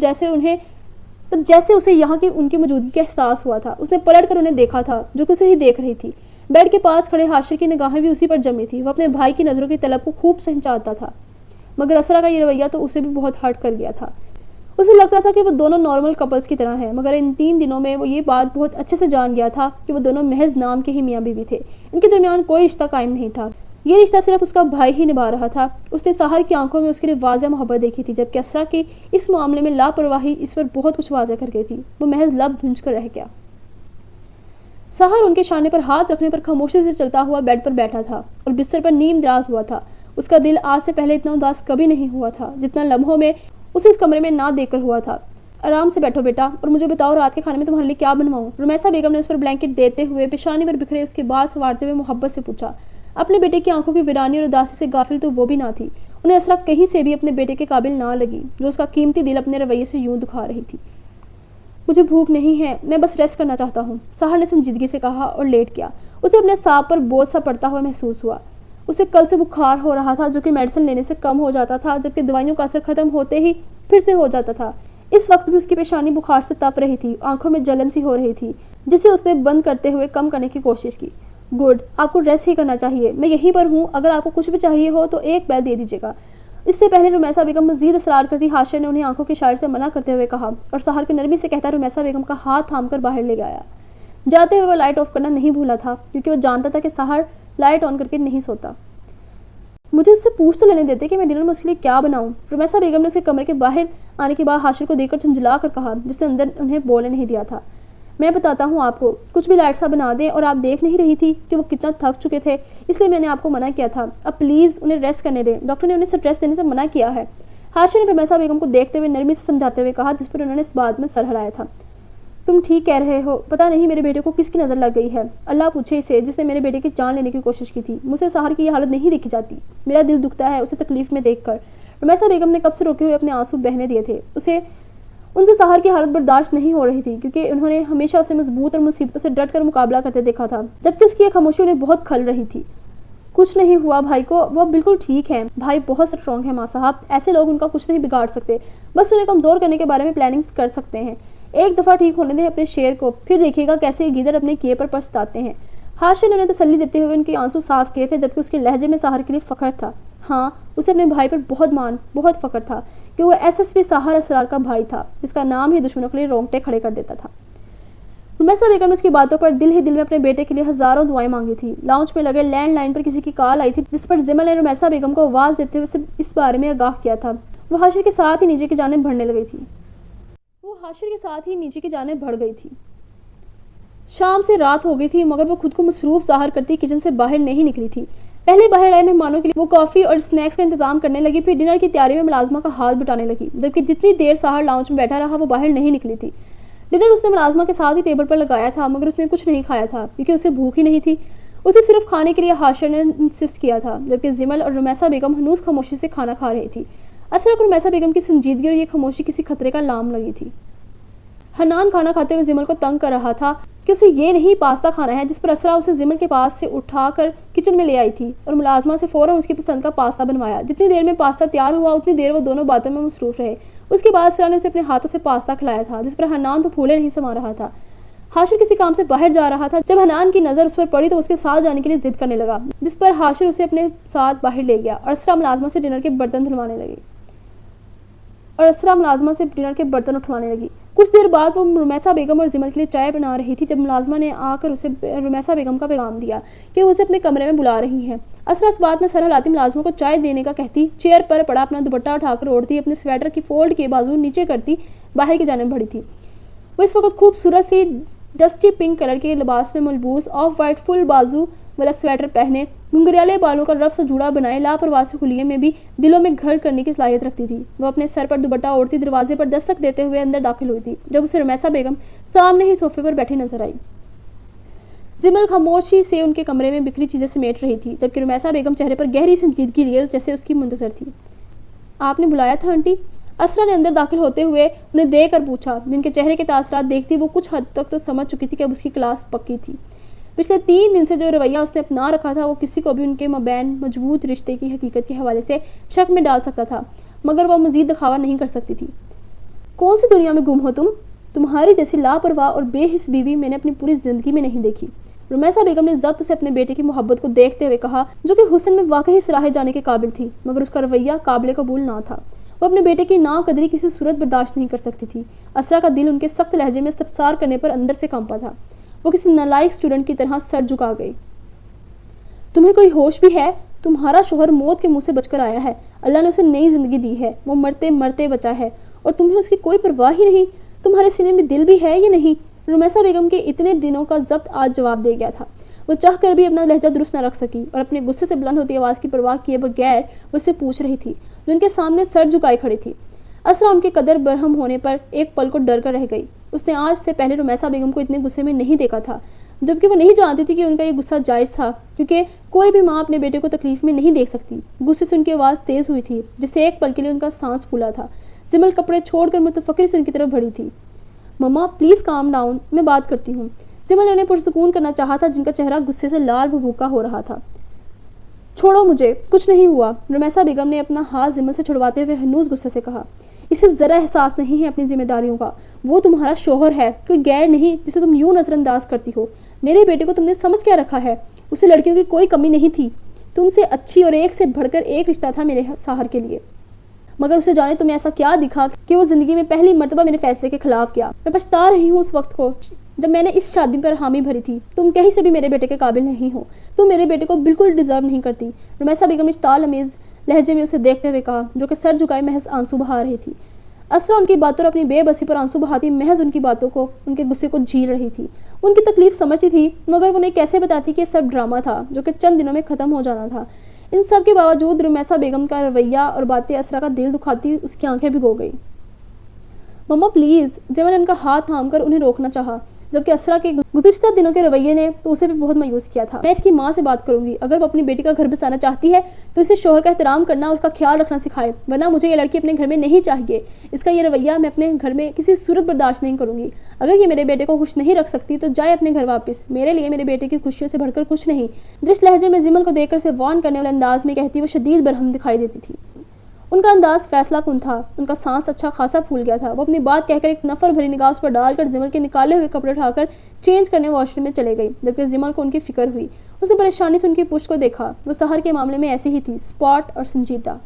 جیسے اسے یہاں کی ان کی موجودگی کا احساس ہوا تھا۔ اس نے پلٹ کر انہیں دیکھا تھا جو کہ اسے ہی دیکھ رہی تھی۔ بیڈ کے پاس کھڑے ہاشر کی نگاہیں بھی اسی پر جمی تھی۔ وہ اپنے بھائی کی نظروں کی طلب کو خوب پہچانتا تھا، مگر اسرا کا یہ رویہ تو اسے بھی بہت ہرٹ کر گیا تھا۔ اسے لگتا تھا کہ وہ دونوں نارمل کپلز کی طرح ہیں، مگر ان 3 دنوں میں وہ یہ بات بہت اچھے سے جان گیا تھا کہ وہ دونوں محض نام کے ہی میاں بیوی تھے۔ ان کے درمیان کوئی رشتہ قائم نہیں تھا۔ یہ رشتہ صرف اس کا بھائی ہی نبھا رہا تھا۔ اس نے سحر کی آنکھوں میں اس کے لیے واضح محبت دیکھی تھی، جبکہ اسرا کی اس معاملے میں لاپرواہی اس پر بہت کچھ واضح کر گئی تھی۔ وہ محض لب بھنج کر رہ گیا۔ سحر ان کے شانے پر ہاتھ رکھنے پر خاموشی سے چلتا ہوا بیڈ پر بیٹھا تھا اور بستر پر نیم دراز ہوا تھا۔ اس کا دل آج سے پہلے اتنا اداس کبھی نہیں ہوا تھا جتنا لمحوں میں اسے اس کمرے میں نہ دیکھ کر ہوا تھا۔ آرام سے بیٹھو بیٹا، اور مجھے بتاؤ رات کے کھانے میں تمہارے لیے کیا بنواؤں؟ رمیسا بیگم نے اس پر بلینکٹ دیتے ہوئے پیشانی پر بکھرے اس کے بال سنوارتے ہوئے محبت سے پوچھا۔ اپنے بیٹے کی آنکھوں کی ویرانی اور اداسی سے غافل تو وہ بھی نہ تھی۔ انہیں اسرا کہیں سے بھی اپنے بیٹے کے قابل نہ لگی جو اس کا قیمتی دل اپنے رویے سے یوں دکھا رہی تھی۔ مجھے بھوک نہیں ہے، میں بس ریسٹ کرنا چاہتا ہوں، سحر نے سنجیدگی سے کہا اور لیٹ گیا۔ اسے اپنے سانپ پر بوجھ سا پڑتا ہوا محسوس ہوا۔ اسے کل سے بخار ہو رہا تھا جو کہ میڈیسن لینے سے کم ہو جاتا تھا، جبکہ دوائیوں کا اثر ختم ہوتے ہی پھر سے ہو جاتا تھا۔ اس وقت بھی اس کی پیشانی بخار سے تپ رہی تھی، آنکھوں میں جلن سی ہو رہی تھی جسے اس نے بند کرتے ہوئے کم کرنے کی کوشش کی۔ گڈ، آپ کو ریسٹ ہی کرنا چاہیے، میں یہیں پر ہوں، اگر آپ کو کچھ بھی چاہیے ہو تو ایک بیل دے دیجیے گا۔ اس سے پہلے رمیسا بیگم مزید اصرار کرتی ہاشم نے انہیں آنکھوں کے اشارے سے منع کرتے ہوئے کہا اور سحر کی نرمی سے کہتا رمیسا بیگم کا ہاتھ تھام کر باہر لے گیا۔ جاتے ہوئے وہ لائٹ آف کرنا نہیں بھولا تھا کیونکہ وہ جانتا تھا کہ سحر لائٹ آن کر کے نہیں سوتا۔ مجھے اس سے پوچھ تو لینے دیتے کہ میں ڈنر میں اس کے لیے کیا بناؤں؟ رمیسا بیگم نے اسے کمرے کے باہر آنے کے بعد ہاشر کو دیکھ کر جھنجھلا کر کہا، جس نے اندر انہیں بولنے نہیں دیا تھا۔ میں بتاتا ہوں آپ کو، کچھ بھی لائٹ سا بنا دیں، اور آپ دیکھ نہیں رہی تھی کہ وہ کتنا تھک چکے تھے، اس لیے میں نے آپ کو منع کیا تھا. اب پلیز انہیں ریسٹ کرنے دیں، ڈاکٹر نے انہیں اسٹریس دینے سے منع کیا ہے. ہاشر نے رمیسا بیگم کو دیکھتے ہوئے نرمی سے سمجھاتے ہوئے کہا، جس پر انہوں نے اس بات میں سر ہلایا تھا. تم ٹھیک کہہ رہے ہو، پتہ نہیں میرے بیٹے کو کس کی نظر لگ گئی ہے. اللہ پوچھے اسے جس نے میرے بیٹے کی جان لینے کی کوشش کی تھی. مجھ سے سحر کی یہ حالت نہیں دیکھی جاتی. میرا دل دکھتا ہے اسے تکلیف میں دیکھ کر. رمیسا بیگم نے کب سے روکے ہوئے اپنے آنسو بہنے دیے تھے. ان سے سحر کی حالت برداشت نہیں ہو رہی تھی، کیونکہ انہوں نے ہمیشہ اسے مضبوط اور مصیبتوں سے ڈٹ کر مقابلہ کرتے دیکھا تھا، جبکہ اس کی یہ خاموشی انہیں بہت کھل رہی تھی. کچھ نہیں ہوا بھائی کو، وہ بالکل ٹھیک ہیں. بھائی بہت اسٹرانگ ہے ماں صاحب، ایسے لوگ ان کا کچھ نہیں بگاڑ سکتے، بس انہیں کمزور کرنے کے بارے میں پلاننگز کر سکتے ہیں. ایک دفعہ ٹھیک ہونے دیں اپنے شیر کو، پھر دیکھیے گا کیسے یہ گیدڑ اپنے کیے پر پچھتاتے ہیں. ہاشم نے انہیں تسلی دیتے ہوئے ان کے آنسو صاف کیے تھے، جبکہ اس کے لہجے میں سحر کے لیے فخر تھا. ہاں، اسے اپنے بھائی پر بہت فخر تھا کہ وہ ایس ایس پی سحر اسرار کا بھائی تھا، جس کا نام ہی دشمنوں کے لیے رونگٹے کھڑے کر دیتا تھا. رمیسا بیگم نے اس کی باتوں پر دل ہی دل میں اپنے بیٹے کے لیے ہزاروں دعائیں مانگی تھی. لاؤنج میں لگے لینڈ لائن پر کسی کی کال آئی تھی، جس پر زمل نے رمیسا بیگم کو آواز دیتے ہوئے اسے اس بارے میں آگاہ کیا تھا. وہ حاشر کے ساتھ ہی نیچے کی جانب بڑھ گئی تھی. شام سے رات ہو گئی تھی، مگر وہ خود کو مصروف ظاہر کرتی کچن سے باہر نہیں نکلی تھی. پہلے باہر آئے مہمانوں کے لیے وہ کافی اور سنیکس کا انتظام کرنے لگی، پھر ڈنر کی تیاری میں ملازمہ کا ہاتھ بٹانے لگی، جبکہ جتنی دیر سحر لاؤنج میں بیٹھا رہا وہ باہر نہیں نکلی تھی. ڈنر اس نے ملازمہ کے ساتھ ہی ٹیبل پر لگایا تھا، مگر اس نے کچھ نہیں کھایا تھا کیونکہ اسے بھوک ہی نہیں تھی. اسے صرف کھانے کے لیے ہاشر نے انسسٹ کیا تھا، جبکہ زمل اور رمیسا بیگم ہنوز خاموشی سے کھانا کھا رہی تھی. اچانک رمیسا بیگم کی سنجیدگی اور یہ خاموشی کسی خطرے کا لام لگی تھی. حنان کھانا کھاتے ہوئے زمل کو تنگ کر رہا تھا کہ اسے یہ نہیں پاستا کھانا ہے، جس پر اسرا اسے زمل کے پاس سے اٹھا کر کچن میں لے آئی تھی اور ملازمہ سے فوراً اس کی پسند کا پاستا بنوایا. جتنی دیر میں پاستا تیار ہوا اتنی دیر وہ دونوں باتوں میں مصروف رہے. اس کے بعد اسرا نے اسے اپنے ہاتھوں سے پاستا کھلایا تھا، جس پر حنان تو پھولے نہیں سما رہا تھا. ہاشر کسی کام سے باہر جا رہا تھا. جب حنان کی نظر اس پر پڑی تو اس کے ساتھ جانے کے لیے ضد کرنے لگا، جس پر ہاشر اسے اپنے ساتھ باہر لے گیا اور اسرا ملازمہ سے ڈنر کے برتن اٹھوانے لگی. کچھ دیر بعد وہ رمیسا بیگم اور زمل کے لیے چائے بنا رہی تھی، جب ملازمہ نے آ کر اسے رمیسا بیگم کا پیغام دیا کہ وہ اسے اپنے کمرے میں بلا رہی ہیں. اسرا اس بات میں سر ہلاتی ملازموں کو چائے دینے کا کہتی، چیئر پر پڑا اپنا دوپٹہ اٹھا کر اوڑھتی، اپنے سویٹر کی فولڈ کے بازو نیچے کرتی باہر کی جانب بڑھی تھی. وہ اس وقت خوبصورت سی ڈسٹی پنک کلر کے لباس میں ملبوس، آف وائٹ فل بازو والا سویٹر پہنے، گھنگریالے بالوں کا رف سے جوڑا بنائے، لاپرواہ سے حلیے میں بھی دلوں میں گھر کرنے کی صلاحیت رکھتی تھی. وہ اپنے سر پر دوپٹہ اوڑھتی دروازے پر دستک دیتے ہوئے اندر داخل ہوئی تھی، جب اسے رمیسا بیگم سامنے ہی صوفے پر بیٹھی نظر آئی. زمل خاموشی سے ان کے کمرے میں بکھری چیزیں سمیٹ رہی تھی، جبکہ رمیسا بیگم چہرے پر گہری سنجیدگی لیے جیسے اس کی منتظر تھی. آپ نے بلایا تھا آنٹی؟ اسرا نے اندر داخل ہوتے ہوئے انہیں دیکھ کر پوچھا. جن کے چہرے کے تاثرات دیکھتی وہ کچھ حد تک تو سمجھ چکی تھی کہ اب اس کی کلاس پکی تھی. پچھلے 3 دن سے جو رویہ اس نے اپنا رکھا تھا وہ کسی کو بھی ان کے مابین مضبوط رشتے کی حقیقت کے حوالے سے شک میں ڈال سکتا تھا، مگر وہ مزید دکھاوا نہیں کر سکتی تھی. کون سی دنیا میں گم ہو تمہاری جیسی لاپرواہ اور بے حس بیوی میں نے اپنی پوری زندگی میں نہیں دیکھی. رمیسا بیگم نے ضبط سے اپنے بیٹے کی محبت کو دیکھتے ہوئے کہا، جو کہ حسن میں واقعی سراہے جانے کے قابل تھی، مگر اس کا رویہ قابل قبول نہ تھا. وہ اپنے بیٹے کی ناقدری کسی صورت برداشت نہیں کر سکتی تھی. اسرا کا دل ان کے سخت لہجے میں استفسار کرنے پر اندر سے کانپا تھا. وہ کسی نالائق اسٹوڈنٹ کی طرح سر جھکا گئی. تمہیں کوئی ہوش بھی ہے؟ تمہارا شوہر موت کے منہ سے بچ کر آیا ہے. اللہ نے اسے نئی زندگی دی ہے. وہ مرتے مرتے بچا ہے اور تمہیں اس کی کوئی پرواہ ہی نہیں. تمہارے سینے میں دل بھی ہے یا نہیں؟ رمیسا بیگم کے اتنے دنوں کا ضبط آج جواب دے گیا تھا. وہ چاہ کر بھی اپنا لہجہ درست نہ رکھ سکی اور اپنے غصے سے بلند ہوتی آواز کی پرواہ کیے بغیر وہ اسے پوچھ رہی تھی، جو ان کے سامنے سر جھکائے کھڑی تھی. اسرا ان کے قدر برہم ہونے پر ایک پل کو ڈر کر رہ گئی. اس نے آج سے پہلے رمیسا بیگم کو اتنے غصے میں نہیں دیکھا تھا، جبکہ وہ نہیں جانتی تھی کہ ان کا یہ غصہ جائز تھا، کیونکہ کوئی بھی ماں اپنے بیٹے کو تکلیف میں نہیں دیکھ سکتی. غصے سے ان کی آواز تیز ہوئی تھی، جس سے ایک پل کے لیے ان کا سانس پھولا تھا. زمل کپڑے چھوڑ کر متفکر سے ان کی طرف بڑھی تھی. مما پلیز کام ڈاؤن، میں بات کرتی ہوں. زمل نے انہیں پرسکون کرنا چاہا تھا، جن کا چہرہ غصے سے لال بھبوکا ہو رہا تھا. چھوڑو مجھے، کچھ نہیں ہوا. رمیسا بیگم نے اپنا ہاتھ زمل سے چھڑواتے ہوئے ہنوز غصے سے کہا. اسے ذرا احساس نہیں ہے اپنی ذمہ داریوں کا. وہ تمہارا شوہر ہے، کوئی غیر نہیں جسے تم یوں نظر انداز کرتی ہو. میرے بیٹے کو تم نے سمجھ کیا رکھا ہے؟ اسے لڑکیوں کی کوئی کمی نہیں تھی. تم سے اچھی اور ایک سے بڑھ کر ایک رشتہ تھا میرے سحر کے لیے، مگر اسے جانے تمہیں ایسا کیا دکھا کہ وہ زندگی میں پہلی مرتبہ میرے فیصلے کے خلاف کیا. میں پچھتا رہی ہوں اس وقت کو جب میں نے اس شادی پر حامی بھری تھی. تم کہیں سے بھی میرے بیٹے کے قابل نہیں ہو. تم میرے بیٹے کو بالکل ڈیزرو نہیں کرتی. رمیسا بیگم نے اشتعال امیز لہجے میں اسے دیکھتے ہوئے کہا، جو کہ سر جھکائے محض آنسو بہا رہی تھی. اسرا ان کی باتوں اور اپنی بے بسی پر آنسو بہاتی محض ان کی باتوں کو، ان کے غصے کو جھیل رہی تھی۔ ان کی تکلیف سمجھتی تھی، مگر انہیں کیسے بتاتی کہ یہ سب ڈرامہ تھا جو کہ چند دنوں میں ختم ہو جانا تھا۔ ان سب کے باوجود رمیسا بیگم کا رویہ اور باتیں اسرا کا دل دکھاتی اس کی آنکھیں بھگو گئی۔ مما پلیز، جمل نے ان کا ہاتھ تھام کر انہیں روکنا چاہا، جبکہ اسرا کے گزشتہ دنوں کے رویے نے تو اسے بھی بہت مایوس کیا تھا۔ میں اس کی ماں سے بات کروں گی، اگر وہ اپنی بیٹی کا گھر بسانا چاہتی ہے تو اسے شوہر کا احترام کرنا اور اس کا خیال رکھنا سکھائے، ورنہ مجھے یہ لڑکی اپنے گھر میں نہیں چاہیے۔ اس کا یہ رویہ میں اپنے گھر میں کسی صورت برداشت نہیں کروں گی۔ اگر یہ میرے بیٹے کو خوش نہیں رکھ سکتی تو جائے اپنے گھر واپس، میرے لیے میرے بیٹے کی خوشیوں سے بڑھ کر کچھ نہیں۔ درست لہجے میں جمل کو دیکھ کر اسے وارن کرنے والے انداز میں کہتی وہ شدید برہم دکھائی دیتی تھی۔ ان کا انداز فیصلہ کن تھا، ان کا سانس اچھا خاصا پھول گیا تھا۔ وہ اپنی بات کہہ کر ایک نفر بھری نگاہ اس پر ڈال کر جمل کے نکالے ہوئے کپڑے اٹھا کر چینج کرنے واش روم میں چلے گئی، جبکہ جمل کو ان کی فکر ہوئی۔ اس نے پریشانی سے ان کی پشت کو دیکھا، وہ سحر کے معاملے میں ایسی ہی تھی، اسپاٹ اور سنجیدہ۔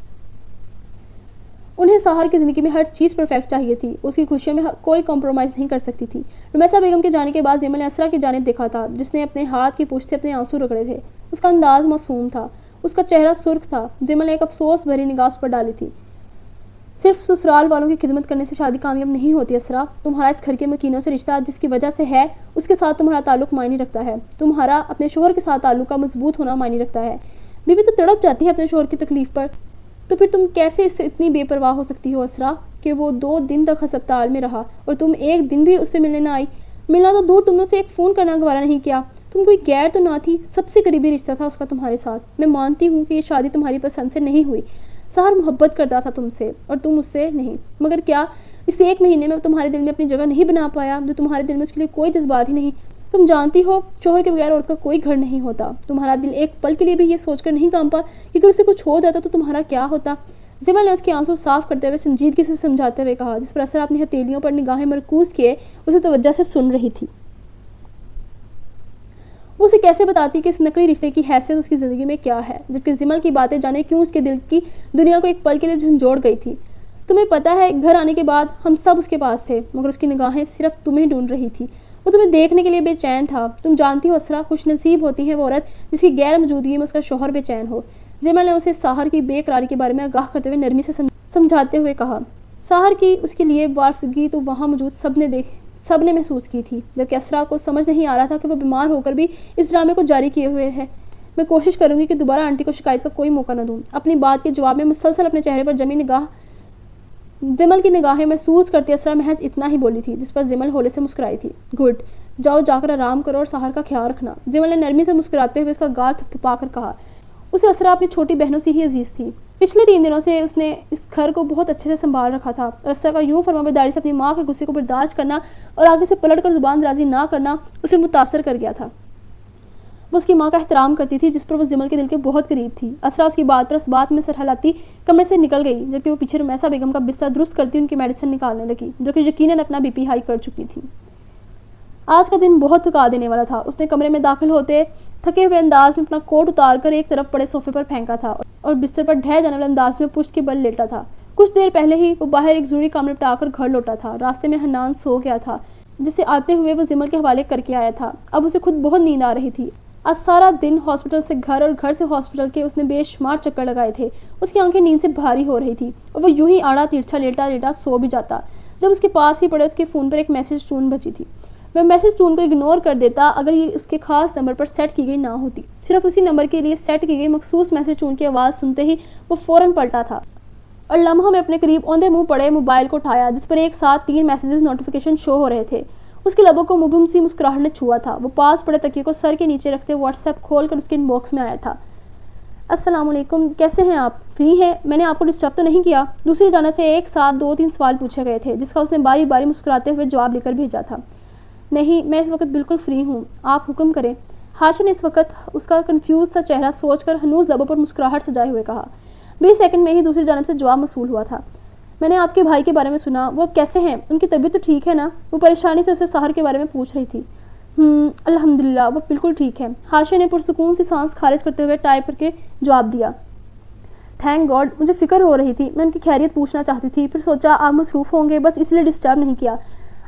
انہیں سحر کی زندگی میں ہر چیز پرفیکٹ چاہیے تھی، اس کی خوشیوں میں کوئی کمپرومائز نہیں کر سکتی تھی۔ رمیسا بیگم کے جانے کے بعد جمل نے اسرا کی جانب دیکھا تھا، جس نے اپنے ہاتھ کی پشت سے اپنے آنسو رگڑے تھے۔ اس کا انداز معصوم تھا، اس کا چہرہ سرخ تھا۔ جمل نے ایک افسوس بھری نگاہ اس پر ڈالی تھی۔ صرف سسرال والوں کی خدمت کرنے سے شادی کامیاب نہیں ہوتی اسرا۔ تمہارا اس گھر کے مکینوں سے رشتہ جس کی وجہ سے ہے، اس کے ساتھ تمہارا تعلق معنی رکھتا ہے۔ تمہارا اپنے شوہر کے ساتھ تعلق کا مضبوط ہونا معنی رکھتا ہے۔ بیوی تو تڑپ جاتی ہے اپنے شوہر کی تکلیف پر، تو پھر تم کیسے اس سے اتنی بے پرواہ ہو سکتی ہو اسرا کہ وہ 2 دن تک ہسپتال میں رہا اور تم ایک دن بھی اس سے ملنے نہ آئی؟ ملنا تو دور، تم نے اسے ایک فون کرنا گوارا نہیں کیا۔ تم کوئی غیر تو نہ تھی، سب سے قریبی رشتہ تھا اس کا تمہارے ساتھ۔ میں مانتی ہوں کہ یہ شادی تمہاری پسند سے نہیں ہوئی، سحر محبت کرتا تھا تم سے اور تم اس سے نہیں، مگر کیا اس 1 مہینے میں تمہارے دل میں اپنی جگہ نہیں بنا پایا جو تمہارے دل میں اس کے لیے کوئی جذبات ہی نہیں؟ تم جانتی ہو شوہر کے بغیر عورت کا کوئی گھر نہیں ہوتا۔ تمہارا دل ایک پل کے لیے بھی یہ سوچ کر نہیں کانپا کہ اگر اسے کچھ ہو جاتا تو تمہارا کیا ہوتا؟ جمل نے اس کے آنسو صاف کرتے ہوئے سنجیدگی سے سمجھاتے ہوئے کہا، جس پر اسرا اپنی ہتھیلیوں پر نگاہیں مرکوز کیے اسے توجہ سے سن رہی تھی۔ وہ اسے کیسے بتاتی کہ اس نقلی رشتے کی حیثیت اس کی زندگی میں کیا ہے، جبکہ جمل کی باتیں جانے کیوں اس کے دل کی دنیا کو ایک پل کے لیے جھنجھوڑ گئی تھی۔ تمہیں پتہ ہے گھر آنے کے بعد ہم سب اس کے پاس تھے، مگر اس کی نگاہیں صرف تمہیں ڈھونڈ رہی تھی، وہ تمہیں دیکھنے کے لیے بے چین تھا۔ تم جانتی ہو اسرا، خوش نصیب ہوتی ہے وہ عورت جس کی غیر موجودگی میں اس کا شوہر بے چین ہو۔ جمل نے اسے سحر کی بے قراری کے بارے میں آگاہ کرتے ہوئے نرمی سے سمجھاتے ہوئے کہا، سحر کی اس کے لیے وارفگی تو وہاں موجود سب نے محسوس کی تھی، جبکہ اسرا کو سمجھ نہیں آ رہا تھا کہ وہ بیمار ہو کر بھی اس ڈرامے کو جاری کیے ہوئے ہے۔ میں کوشش کروں گی کہ دوبارہ آنٹی کو شکایت کا کوئی موقع نہ دوں۔ اپنی بات کے جواب میں مسلسل اپنے چہرے پر جمی جمل کی نگاہیں محسوس کرتی اسرا محض اتنا ہی بولی تھی، جس پر جمل ہولے سے مسکرائی تھی۔ گڈ، جاؤ جا کر آرام کرو اور سحر کا خیال رکھنا، جمل نے نرمی سے مسکراتے ہوئے اس کا گال تھپتھپا کر کہا۔ اسے اسرا اپنی چھوٹی بہنوں سے ہی عزیز تھی۔ پچھلے 3 دنوں سے اس نے اس گھر کو بہت اچھے سے سنبھال رکھا تھا، اور اسرا کا یوں فرمانبرداری سے اپنی ماں کے غصے کو برداشت کرنا اور آگے سے پلٹ کر زبان درازی نہ کرنا اسے متاثر کر گیا تھا۔ وہ اس کی ماں کا احترام کرتی تھی، جس پر وہ جمل کے دل کے بہت قریب تھی۔ اسرا اس کی بات پر اس بات میں سر ہلاتی کمرے سے نکل گئی، جبکہ وہ پیچھے رمیسا بیگم کا بستر درست کرتی ان کی میڈیسن نکالنے لگی، جو کہ یقیناً اپنا بی پی ہائی کر چکی تھی۔ آج کا دن بہت تھکا دینے والا تھا۔ اس نے کمرے میں داخل ہوتے تھکے ہوئے انداز میں اپنا کوٹ اتار کر ایک طرف پڑے صوفے پر پھینکا تھا اور بستر پر ڈھہ جانے والے انداز میں پشت کے بل لیٹا تھا۔ کچھ دیر پہلے ہی وہ باہر ایک ضروری کام نپٹا کر گھر لوٹا تھا۔ راستے میں حنان سو گیا تھا، جسے آتے ہوئے وہ جمل کے حوالے کر کے آیا تھا۔ اب اسے خود بہت نیند آ رہی تھی۔ آج سارا دن ہاسپٹل سے گھر اور گھر سے ہاسپٹل کے اس نے بے شمار چکر لگائے تھے۔ اس کی آنکھیں نیند سے بھاری ہو رہی تھی اور وہ یوں ہی آڑا ترچھا لیٹا لیٹا سو بھی جاتا جب اس کے پاس ہی پڑے اس کے فون پر ایک میسج ٹون بجی تھی۔ وہ میسج ٹون کو اگنور کر دیتا اگر یہ اس کے خاص نمبر پر سیٹ کی گئی نہ ہوتی۔ صرف اسی نمبر کے لیے سیٹ کی گئی مخصوص میسج ٹون کی آواز سنتے ہی وہ فوراً پلٹا تھا اور لمحوں میں اپنے قریب اوندے منہ پڑے موبائل کو اٹھایا، جس پر ایک ساتھ 3 میسیجز نوٹیفیکیشن شو ہو رہے تھے۔ اس کے لبوں کو مبہم سی مسکراہٹ نے چھوا تھا۔ وہ پاس پڑے تکیے کو سر کے نیچے رکھتے واٹس ایپ کھول کر اس کے ان باکس میں آیا تھا۔ السلام علیکم، کیسے ہیں آپ؟ فری ہیں؟ میں نے آپ کو ڈسٹرب تو نہیں کیا؟ دوسری جانب سے ایک ساتھ 2-3 سوال پوچھے گئے تھے، جس کا اس نے باری باری مسکراتے ہوئے جواب لے کر بھیجا تھا۔ نہیں، میں اس وقت بالکل فری ہوں، آپ حکم کریں۔ ہاشم نے اس وقت اس کا کنفیوز سا چہرہ سوچ کر ہنوز لبوں پر مسکراہٹ سجائے ہوئے کہا۔ 20 سیکنڈ میں ہی دوسری جانب سے جواب موصول ہوا تھا۔ میں نے آپ کے بھائی کے بارے میں سنا، وہ اب کیسے ہیں؟ ان کی طبیعت تو ٹھیک ہے نا؟ وہ پریشانی سے اسے سحر کے بارے میں پوچھ رہی تھی۔ الحمدللہ وہ بالکل ٹھیک ہے، ہاشم نے پرسکون سی سانس خارج کرتے ہوئے ٹائپ کر کے جواب دیا۔ تھینک گاڈ، مجھے فکر ہو رہی تھی، میں ان کی خیریت پوچھنا چاہتی تھی، پھر سوچا آپ مصروف ہوں گے، بس اس لیے ڈسٹرب نہیں کیا۔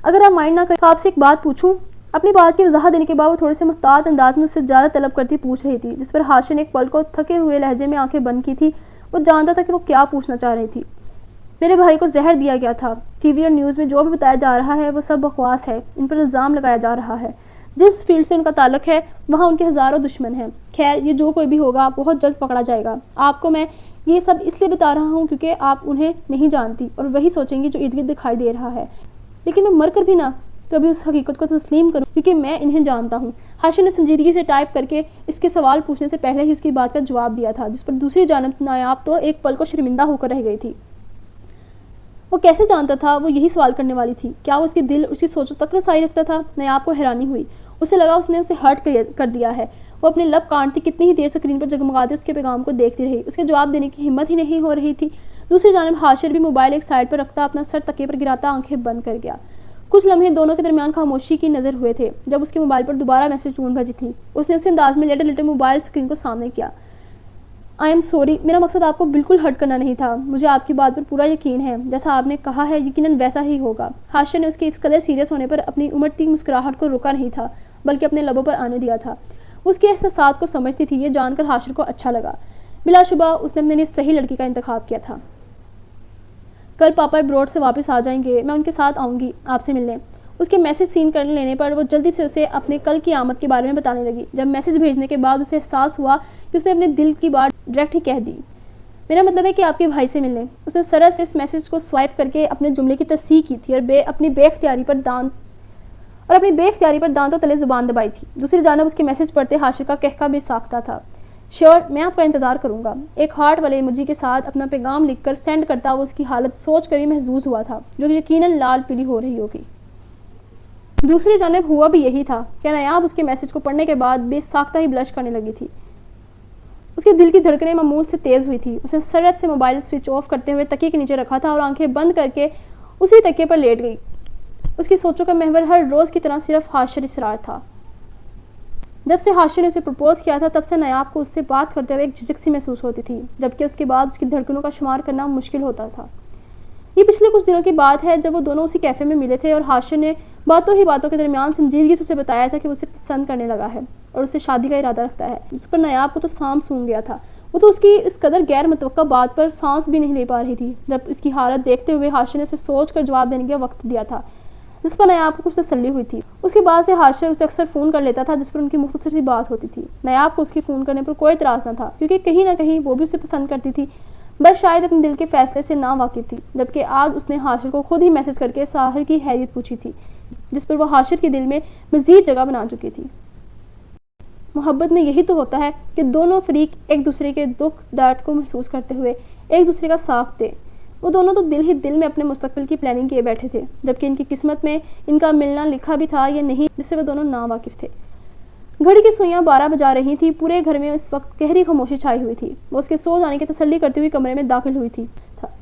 اگر آپ مائنڈ نہ کریں تو آپ سے ایک بات پوچھوں؟ اپنی بات کی وضاحت دینے کے بعد وہ تھوڑے سے محتاط انداز میں اس سے زیادہ طلب کرتی پوچھ رہی تھی، جس پر ہاشم نے ایک پل کو تھکے ہوئے لہجے میں آنکھیں بند کی تھی۔ وہ جانتا تھا کہ وہ کیا پوچھنا چاہ رہی تھی۔ میرے بھائی کو زہر دیا گیا تھا. ٹی وی اور نیوز میں جو بھی بتایا جا رہا ہے وہ سب بکواس ہے. ان پر الزام لگایا جا رہا ہے. جس فیلڈ سے ان کا تعلق ہے وہاں ان کے ہزاروں دشمن ہیں. خیر یہ جو کوئی بھی ہوگا بہت جلد پکڑا جائے گا. آپ کو میں یہ سب اس لیے بتا رہا ہوں کیونکہ آپ انہیں نہیں جانتی اور وہی سوچیں گی جو ارد گرد دکھائی دے رہا ہے. لیکن میں مر کر بھی نہ کبھی اس حقیقت کو تسلیم کروں کیونکہ میں انہیں جانتا ہوں. ہاشم نے سنجیدگی سے ٹائپ کر کے اس کے سوال پوچھنے سے پہلے ہی اس کی بات کا جواب دیا تھا، جس پر دوسری جانب نایاب تو ایک پل کو شرمندہ ہو کر رہ گئی تھی. وہ کیسے جانتا تھا وہ یہی سوال کرنے والی تھی؟ کیا وہ اس کے دل اس کی سوچوں تک رسائی رکھتا تھا؟ نایاب کو حیرانی ہوئی. اسے لگا اس نے اسے ہرٹ کر دیا ہے. وہ اپنے لب کاٹتی کتنی ہی دیر اسکرین پر جگمگاتے اس کے پیغام کو دیکھتی رہی. اس کے جواب دینے کی ہمت ہی نہیں ہو رہی تھی. دوسری جانب ہاشر بھی موبائل ایک سائڈ پر رکھتا اپنا سر تکیے پر گراتا آنکھیں بند کر گیا. کچھ لمحے دونوں کے درمیان خاموشی کی نظر ہوئے تھے. جب اس کے موبائل پر دوبارہ میسج ٹون بجی تھی اس نے اسی انداز میں لیٹے موبائل اسکرین کو سامنے کیا. آئی ایم سوری، میرا مقصد آپ کو بالکل ہرٹ کرنا نہیں تھا. مجھے آپ کی بات پر پورا یقین ہے. جیسا آپ نے کہا ہے یقیناً ویسا ہی ہوگا. ہاشر نے اس کے اس قدر سیریس ہونے پر اپنی امڑتی مسکراہٹ کو روکا نہیں تھا بلکہ اپنے لبوں پر آنے دیا تھا. اس کے احساسات کو سمجھتی تھی. یہ جان کر ہاشر کو اچھا لگا. بلا شبہ اس نے اپنے لیے صحیح لڑکی کا انتخاب کیا تھا. کل پاپا ابروڈ سے واپس آ جائیں گے. میں ان کے ساتھ آؤں گی آپ سے ملنے. اس کے میسج سین کر لینے پر وہ جلدی سے اسے اپنے کل کی آمد کے بارے میں بتانے لگی. جب میسج بھیجنے کے بعد اسے احساس ہوا کہ اس نے اپنے دل کی بات ڈائریکٹ ہی کہہ دی. میرا مطلب ہے کہ آپ کے بھائی سے ملنے. اس نے سرس سے اس میسج کو سوائپ کر کے اپنے جملے کی تصحیح کی تھی اور اپنی بے اختیاری پر دانتوں تلے زبان دبائی تھی. دوسری جانب اس کے میسج پڑھتے ہاشر کا کہکا بے ساختہ تھا. شیور، میں آپ کا انتظار کروں گا. ایک ہارٹ والے ایموجی کے ساتھ اپنا پیغام لکھ کر سینڈ کرتا وہ اس کی حالت سوچ کر ہی محظوظ ہوا تھا جو یقیناً لال پیلی ہو رہی ہوگی. دوسری جانب ہوا بھی یہی تھا کہ نایاب اس کے میسج کو پڑھنے کے بعد بے ساختہ ہی بلش کرنے لگی تھی. اس کے دل کی دھڑکنیں معمول سے تیز ہوئی تھی. اس نے سرعت سے موبائل سوئچ آف کرتے ہوئے تکیے کے نیچے رکھا تھا اور آنکھیں بند کر کے اسی تکیے پر لیٹ گئی. اس کی سوچوں کا محور ہر روز کی طرح صرف ہاشر اسرار تھا. جب سے ہاشر نے اسے پرپوز کیا تھا تب سے نایاب کو اس سے بات کرتے ہوئے ایک جھجک سی محسوس ہوتی تھی، جبکہ اس کے بعد اس کی دھڑکنوں کا شمار کرنا مشکل ہوتا تھا. یہ پچھلے کچھ دنوں کی بات ہے جب وہ دونوں اسی کیفے میں ملے تھے اور ہاشر نے باتوں کے درمیان سنجیدگی سے اسے بتایا تھا کہ وہ اسے پسند کرنے لگا ہے اور اسے شادی کا ارادہ رکھتا ہے، جس پر نایاب کو تو سانپ سونگ گیا تھا. وہ تو اس کی اس قدر غیر متوقع بات پر سانس بھی نہیں لے پا رہی تھی. جب اس کی حالت دیکھتے ہوئے ہاشر نے اسے سوچ کر جواب دینے کا وقت دیا تھا جس پر نایاب کو کچھ تسلی ہوئی تھی. اس کے بعد سے ہاشر اسے اکثر فون کر لیتا تھا جس پر ان کی مختصر سی بات ہوتی تھی. نایاب کو اس کی فون کرنے پر کوئی اعتراض نہ تھا کیونکہ کہیں نہ کہیں وہ بھی اسے پسند کرتی تھی، بس شاید اپنے دل کے فیصلے سے نا واقف تھی. جبکہ آج اس نے ہاشر کو خود ہی میسج کر کے ساحر کی خیریت پوچھی تھی جس پر وہ ہاشر کے دل میں مزید جگہ بنا چکی تھی. محبت میں یہی تو ہوتا ہے کہ دونوں فریق ایک دوسرے کے دکھ درد کو محسوس کرتے ہوئے ایک دوسرے کا ساتھ دے. وہ دونوں تو دل ہی دل میں اپنے مستقبل کی پلاننگ کیے بیٹھے تھے، جبکہ ان کی قسمت میں ان کا ملنا لکھا بھی تھا یا نہیں جس سے وہ دونوں نا واقف تھے. گھڑی کی سوئیاں 12 بجا رہی تھی. پورے گھر میں اس وقت گہری خاموشی چھائی ہوئی تھی. وہ اس کے سو جانے کی تسلی کرتی ہوئی کمرے میں داخل ہوئی تھی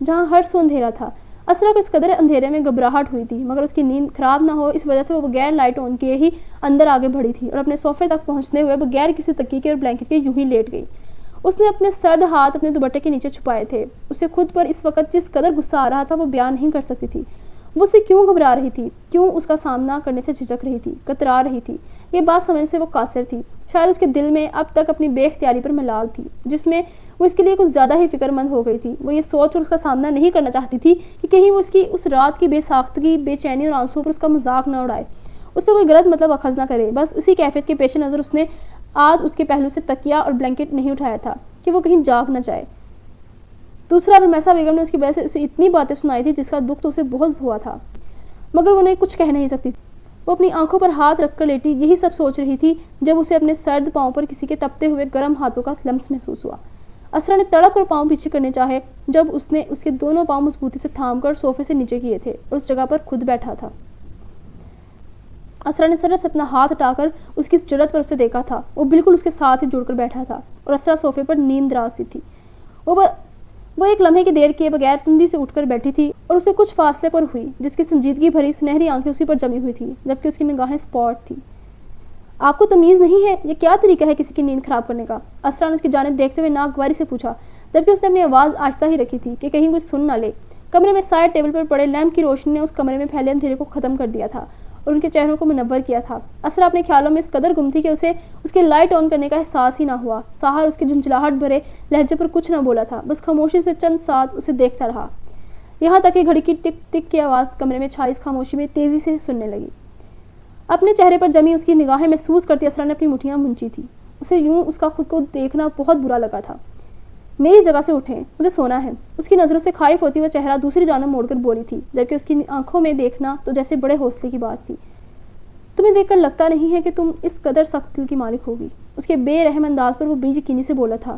جہاں ہر سو اندھیرا تھا. اسرا کو اس قدر اندھیرے میں گھبراہٹ ہوئی تھی مگر اس کی نیند خراب نہ ہو اس وجہ سے وہ بغیر لائٹ آن کیے ہی اندر آگے بڑھی تھی اور اپنے صوفے تک پہنچنے ہوئے بغیر کسی تکیے کے اور بلینکٹ کے یوں ہی لیٹ گئی. اس نے اپنے سرد ہاتھ اپنے دوپٹے کے نیچے چھپائے تھے. اسے خود پر اس وقت جس قدر غصہ آ رہا تھا وہ بیان نہیں کر سکتی تھی. وہ اسے کیوں گھبرا رہی تھی، کیوں اس کا سامنا کرنے سے جھجک رہی تھی، کترا رہی تھی. یہ بات سمجھ سے وہ قاصر تھی. شاید اس کے دل میں اب تک اپنی بے اختیاری پر ملال تھی جس میں وہ اس کے لیے کچھ زیادہ ہی فکر مند ہو گئی تھی. وہ یہ سوچ اور اس کا سامنا نہیں کرنا چاہتی تھی کہ کہیں وہ اس کی اس رات کی بے ساختگی، بے چینی اور آنسوؤں پر اس کا مذاق نہ اڑائے، اس سے کوئی غلط مطلب اخذ نہ کرے. بس اسی کیفیت کے پیش نظر اس نے آج اس کے پہلو سے تکیہ اور بلینکٹ نہیں اٹھایا تھا کہ وہ کہیں جاگ نہ جائے. دوسرا رمیسا بیگم نے اس کی وجہ سے اسے اتنی باتیں سنائی تھی جس کا دکھ تو اسے بہت ہوا تھا مگر وہ انہیں کچھ کہہ نہیں سکتی تھی. وہ اپنی آنکھوں پر ہاتھ رکھ کر لیٹی یہی سب سوچ رہی تھی جب اسے اپنے سرد پاؤں پر کسی کے تپتے ہوئے گرم ہاتھوں کا لمس محسوس ہوا. اسرا نے تڑپ کر پاؤں پیچھے کرنے چاہے جب اس نے اس کے دونوں پاؤں مضبوطی سے تھام کر صوفے سے نیچے کیے تھے اور اس جگہ پر خود بیٹھا تھا. اسرا نے سرس سے اپنا ہاتھ ہٹا کر اس کی جرت پر اسے دیکھا تھا. وہ بالکل اس کے ساتھ ہی جڑ کر بیٹھا تھا اور اسرا صوفے پر نیم دراز سی تھی. وہ ایک لمحے کی دیر کیے بغیر تندی سے اٹھ کر بیٹھی تھی اور اسے کچھ فاصلے پر ہوئی جس کی سنجیدگی بھری سنہری آنکھیں اسی پر جمی ہوئی تھی جبکہ اس کی نگاہیں سپاٹ تھی. آپ کو تمیز نہیں ہے؟ یہ کیا طریقہ ہے کسی کی نیند خراب کرنے کا؟ اسرا نے اس کی جانب دیکھتے ہوئے ناگواری سے پوچھا جبکہ اس نے اپنی آواز آہستہ ہی رکھی تھی کہ کہیں کوئی سن نہ لے. کمرے میں سائڈ ٹیبل پر پڑے لیمپ کی روشنی نے اس کمرے میں پھیلے اندھیرے کو ختم کر دیا تھا اور ان کے چہروں کو منور کیا تھا. اسرا اپنے خیالوں میں اس قدر گم تھی کہ اسے اس کے لائٹ آن کرنے کا احساس ہی نہ ہوا. ساحر اس کی جھنجھلاہٹ بھرے لہجے پر کچھ نہ بولا تھا، بس خاموشی سے چند ساتھ اسے دیکھتا رہا. یہاں تک کہ گھڑی کی ٹک ٹک کی آواز کمرے میں چھائی اس خاموشی میں تیزی سے سننے لگی۔ اپنے چہرے پر جمی اس کی نگاہیں محسوس کرتی اسرا نے اپنی مٹھیاں بھونچی تھی۔ اسے یوں اس کا خود کو دیکھنا بہت برا لگا تھا۔ میری جگہ سے اٹھیں، مجھے سونا ہے۔ اس کی نظروں سے خائف ہوتی وہ چہرہ دوسری جانب موڑ کر بولی تھی، جبکہ اس کی آنکھوں میں دیکھنا تو جیسے بڑے حوصلے کی بات تھی۔ تمہیں دیکھ کر لگتا نہیں ہے کہ تم اس قدر سخت دل کی مالک ہوگی۔ اس کے بے رحم انداز پر وہ بے یقینی سے بولا تھا،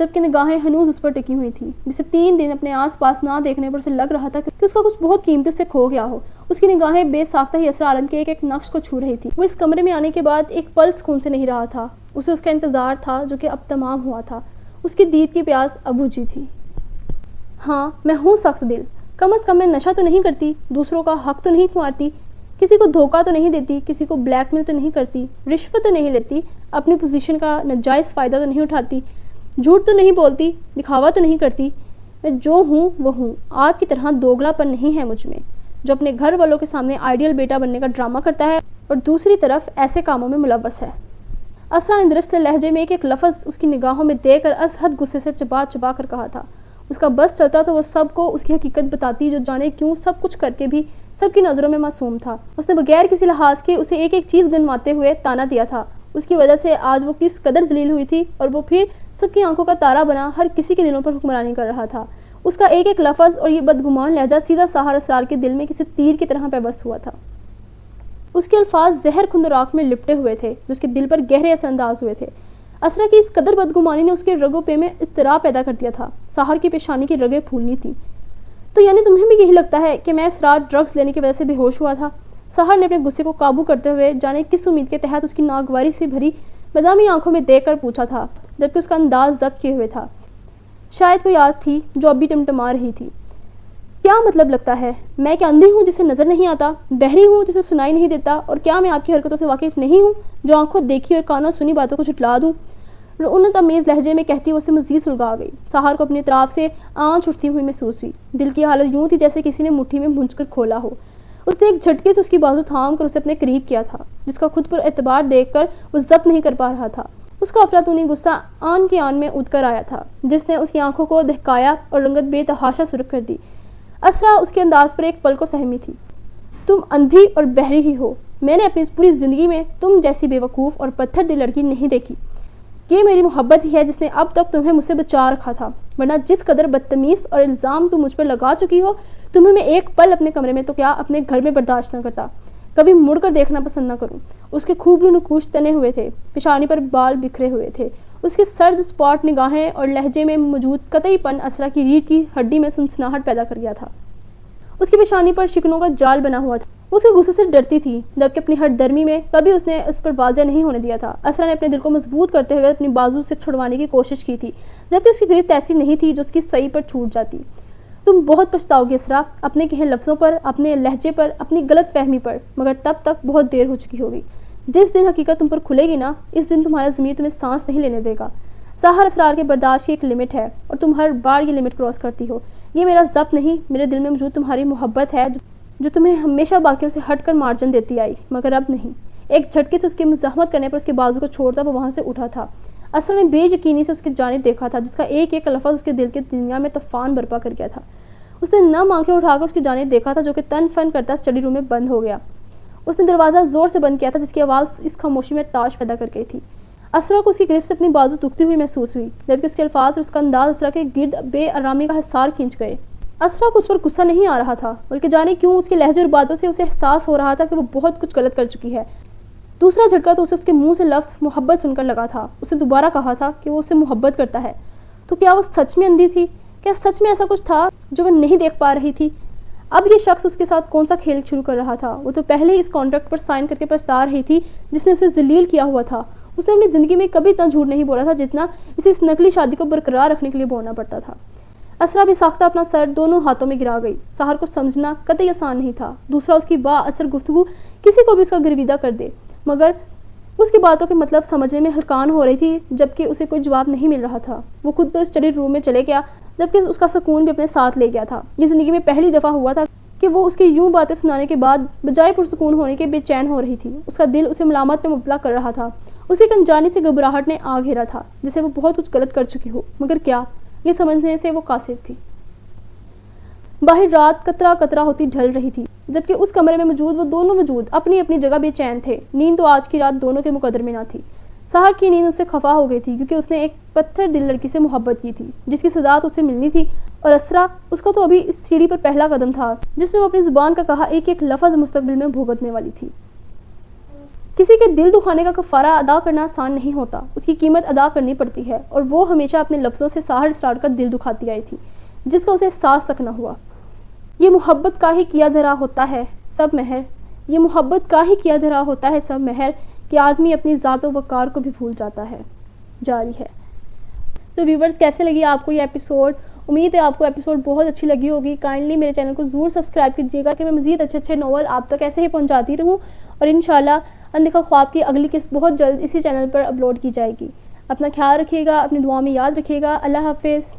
جبکہ نگاہیں ہنوز اس پر ٹکی ہوئی تھی، جسے 3 دن اپنے آس پاس نہ دیکھنے پر اسے لگ رہا تھا کہ اس کا کچھ بہت قیمتی اس سے کھو گیا ہو۔ اس کی نگاہیں بے ساختہ ہی اسرا عالم کے ایک ایک نقش کو چھو رہی تھی۔ وہ اس کمرے میں آنے کے بعد ایک پل سکون سے نہیں رہا تھا۔ اسے اس کا انتظار تھا جو کہ اب تمام ہوا تھا۔ اس کی دید کی پیاس اب بجھی تھی۔ ہاں، میں ہوں سخت دل، کم از کم میں نشہ تو نہیں کرتی، دوسروں کا حق تو نہیں مارتی، کسی کو دھوکہ تو نہیں دیتی، کسی کو بلیک میل تو نہیں کرتی، رشوت تو نہیں لیتی، اپنی پوزیشن کا ناجائز فائدہ تو نہیں اٹھاتی، جھوٹ تو نہیں بولتی، دکھاوا تو نہیں کرتی۔ میں جو ہوں وہ ہوں۔ آپ کی طرح دوگلا پن نہیں ہے مجھ میں، جو اپنے گھر والوں کے سامنے آئیڈیل بیٹا بننے کا ڈرامہ کرتا ہے اور دوسری طرف ایسے کاموں میں ملوث ہے۔ اسرا نے درست لہجے میں ایک ایک لفظ اس کی نگاہوں میں دے کر از حد غصے سے چبا چبا کر کہا تھا۔ اس کا بس چلتا تو وہ سب کو اس کی حقیقت بتاتی، جو جانے کیوں سب کچھ کر کے بھی سب کی نظروں میں معصوم تھا۔ اس نے بغیر کسی لحاظ کے اسے ایک ایک چیز گنواتے ہوئے تانا دیا تھا۔ اس کی وجہ سے آج وہ کس قدر ذلیل ہوئی تھی، اور وہ پھر سب کی آنکھوں کا تارا بنا ہر کسی کے دلوں پر حکمرانی کر رہا تھا۔ اس کا ایک ایک لفظ اور یہ بدگمان لہجہ سیدھا سحر اسرار کے دل میں کسی تیر کی طرح پیوست ہوا تھا۔ اس کے الفاظ زہر خندراک میں لپٹے ہوئے تھے، جو اس کے دل پر گہرے اثر انداز ہوئے تھے۔ اسرا کی اس قدر بدگمانی نے اس کے رگوں پہ میں اضطراب پیدا کر دیا تھا۔ سحر کی پیشانی کی رگیں پھولنی تھی۔ تو یعنی تمہیں بھی یہی لگتا ہے کہ میں اس رات ڈرگز لینے کی وجہ سے بے ہوش ہوا تھا؟ سحر نے اپنے غصے کو قابو کرتے ہوئے جانے کس امید کے تحت اس کی ناگواری سے بھری بادامی آنکھوں میں دیکھ کر پوچھا تھا، جبکہ اس کا انداز ضبط کیے ہوئے تھا۔ شاید کوئی آس تھی جو اب بھی ٹمٹما رہی تھی۔ کیا مطلب لگتا ہے؟ میں کیا اندھی ہوں جسے نظر نہیں آتا، بہری ہوں جسے سنائی نہیں دیتا، اور کیا میں آپ کی حرکتوں سے واقف نہیں ہوں جو آنکھوں دیکھی اور کانوں سنی باتوں کو جھٹلا دوں؟ ان تمیز لہجے میں کہتی وہ اسے مزید سلگا گئی۔ سحر کو اپنی اطراف سے آنچ اٹھتی ہوئی محسوس ہوئی۔ دل کی حالت یوں تھی جیسے کسی نے مٹھی میں بھونچ کر کھولا ہو۔ اس نے ایک جھٹکے سے اس کی بازو تھام کر اسے اپنے قریب کیا تھا، جس کا خود پر اعتبار دیکھ کر وہ ضبط نہیں کر پا رہا تھا۔ اس کا افلاطونی غصہ آن کی آن میں اٹھ کر آیا تھا، جس نے اس کی آنکھوں کو دہکایا اور رنگت بے تحاشا سرخ کر دی۔ اسرا اس کے انداز پر ایک پل کو سہمی تھی۔ تم اندھی اور بہری ہی ہو۔ میں نے اپنی پوری زندگی میں تم جیسی بے وقوف اور پتھر دل لڑکی نہیں دیکھی۔ یہ میری محبت ہی ہے جس نے اب تک تمہیں مجھ سے بچا رکھا تھا، ورنہ جس قدر بدتمیز اور الزام تم مجھ پر لگا چکی ہو، تمہیں میں ایک پل اپنے کمرے میں تو کیا اپنے گھر میں برداشت نہ کرتا، کبھی مڑ کر دیکھنا پسند نہ کروں۔ اس کے خوبرو نکوش تنے ہوئے تھے، پیشانی پر بال بکھرے ہوئے تھے۔ اس کی سرد اسپاٹ نگاہیں اور لہجے میں موجود قطعی پن اسرا کی ریڑھ کی ہڈی میں سنسناہٹ پیدا کر گیا تھا۔ اس کی پیشانی پر شکنوں کا جال بنا ہوا تھا۔ اس کے غصے سے ڈرتی تھی، جبکہ اپنی ہٹ درمی میں کبھی اس نے اس پر واضح نہیں ہونے دیا تھا۔ اسرا نے اپنے دل کو مضبوط کرتے ہوئے اپنی بازو سے چھڑوانے کی کوشش کی تھی، جبکہ اس کی گرفت ایسی نہیں تھی جو اس کی سعی پر چھوٹ جاتی۔ تم بہت پچھتاؤ گی اسرا، اپنے کہے لفظوں پر، اپنے لہجے پر، اپنی غلط فہمی پر، مگر تب تک بہت دیر ہو چکی ہوگی۔ جس دن حقیقت تم پر کھلے گی نا، اس دن تمہارا ضمیر تمہیں سانس نہیں لینے دے گا۔ سحر اسرار کے برداشت کی ایک لمٹ ہے، اور تم ہر بار یہ لمٹ کراس کرتی ہو۔ یہ میرا ضبط نہیں، میرے دل میں موجود تمہاری محبت ہے جو تمہیں ہمیشہ باقیوں سے ہٹ کر مارجن دیتی آئی، مگر اب نہیں۔ ایک جھٹکے سے اس کی مزاحمت کرنے پر اس کے بازو کو چھوڑتا وہ وہاں سے اٹھا تھا۔ اسرا نے بے یقینی سے اس کی جانب دیکھا تھا، جس کا ایک ایک لفظ اس کے دل کی دنیا میں طوفان برپا کر گیا تھا۔ اس نے نم آنکھیں اٹھا کر اس کی جانب دیکھا تھا، جو کہ تن فن کرتا اسٹڈی روم میں بند ہو گیا۔ اس نے دروازہ زور سے بند کیا تھا، جس کی آواز اس خاموشی میں تاش پیدا کر گئی تھی۔ اسرا کو اس کی گرفت سے اپنی بازو دکھتی ہوئی محسوس ہوئی، جبکہ اس کے الفاظ اور اس کا انداز اسرا کے گرد بے آرامی کا حصار کھینچ گئے۔ اسرا کو اس پر غصہ نہیں آ رہا تھا، بلکہ جانے کیوں اس کے لہجے اور باتوں سے اسے احساس ہو رہا تھا کہ وہ بہت کچھ غلط کر چکی ہے۔ دوسرا جھٹکا تو اسے اس کے منہ سے لفظ محبت سن کر لگا تھا۔ اسے دوبارہ کہا تھا کہ وہ اسے محبت کرتا ہے۔ تو کیا وہ سچ میں اندھی تھی؟ کیا سچ میں ایسا کچھ تھا جو وہ نہیں دیکھ پا رہی تھی؟ اب یہ شخص اس کے ساتھ کون سا کھیل شروع کر رہا تھا؟ وہ تو پہلے ہی اس کانٹریکٹ پر سائن کر کے پچھتا رہی تھی جس نے اسے ذلیل کیا ہوا تھا۔ اس نے اپنی زندگی میں کبھی اتنا جھوٹ نہیں بولا تھا جتنا اسے اس نقلی شادی کو برقرار رکھنے کے لیے بولنا پڑتا تھا۔ اسرا بھی ساختہ اپنا سر دونوں ہاتھوں میں گرا گئی۔ سحر کو سمجھنا قطعی آسان نہیں تھا۔ دوسرا اس کی با اثر گفتگو کسی کو بھی اس کا گرویدہ کر دے، مگر اس کی باتوں کے مطلب سمجھنے میں ہلکان ہو رہی تھی، جبکہ اسے کوئی جواب نہیں مل رہا تھا۔ وہ خود تو اسٹڈی روم میں چلے گیا، جبکہ اس کا سکون بھی اپنے ساتھ لے گیا تھا۔ یہ زندگی میں پہلی دفعہ ہوا تھا کہ وہ اس کی یوں باتیں سنانے کے بعد بجائے پرسکون ہونے کے بے چین ہو رہی تھی۔ اس کا دل اسے ملامت میں مبتلا کر رہا تھا۔ اسے ایک انجانی سے گھبراہٹ نے آ گھیرا تھا، جسے وہ بہت کچھ غلط کر چکی ہو، مگر کیا؟ یہ سمجھنے سے وہ قاصر تھی۔ باہر رات قطرہ قطرہ ہوتی ڈھل رہی تھی، جبکہ اس کمرے میں موجود وہ دونوں وجود اپنی اپنی جگہ بے چین تھے۔ نیند تو آج کی رات دونوں کے مقدر میں نہ تھی۔ سحر کی نیند اس سے خفا ہو گئی تھی کیونکہ اس نے ایک پتھر دل لڑکی سے محبت کی تھی جس کی سزا تو اسے ملنی تھی، اور اسرا اس کا تو ابھی اس سیڑھی پر پہلا قدم تھا جس میں وہ اپنی زبان کا کہا ایک ایک لفظ مستقبل میں بھگتنے والی تھی۔ کسی کے دل دکھانے کا کفارہ ادا کرنا آسان نہیں ہوتا، اس کی قیمت ادا کرنی پڑتی ہے، اور وہ ہمیشہ اپنے لفظوں سے سحر اسرار کا دل دکھاتی آئی تھی جس کا اسے احساس تک نہ ہوا۔ یہ محبت کا ہی کیا دھرا ہوتا ہے سب مہر، یہ محبت کا ہی کیا دھرا ہوتا ہے سب مہر، کہ آدمی اپنی ذات و وقار کو بھی بھول جاتا ہے۔ جاری ہے۔ تو ویورز، کیسے لگی آپ کو یہ ایپیسوڈ؟ امید ہے آپ کو ایپیسوڈ بہت اچھی لگی ہوگی۔ کائنڈلی میرے چینل کو ضرور سبسکرائب کیجیے گا کہ میں مزید اچھے اچھے ناول آپ تک ایسے ہی پہنچاتی رہوں، اور انشاءاللہ اندیکھا خواب کی اگلی قسط بہت جلد اسی چینل پر اپلوڈ کی جائے گی۔ اپنا خیال رکھیے گا، اپنی دعا میں یاد رکھیے گا۔ اللہ حافظ۔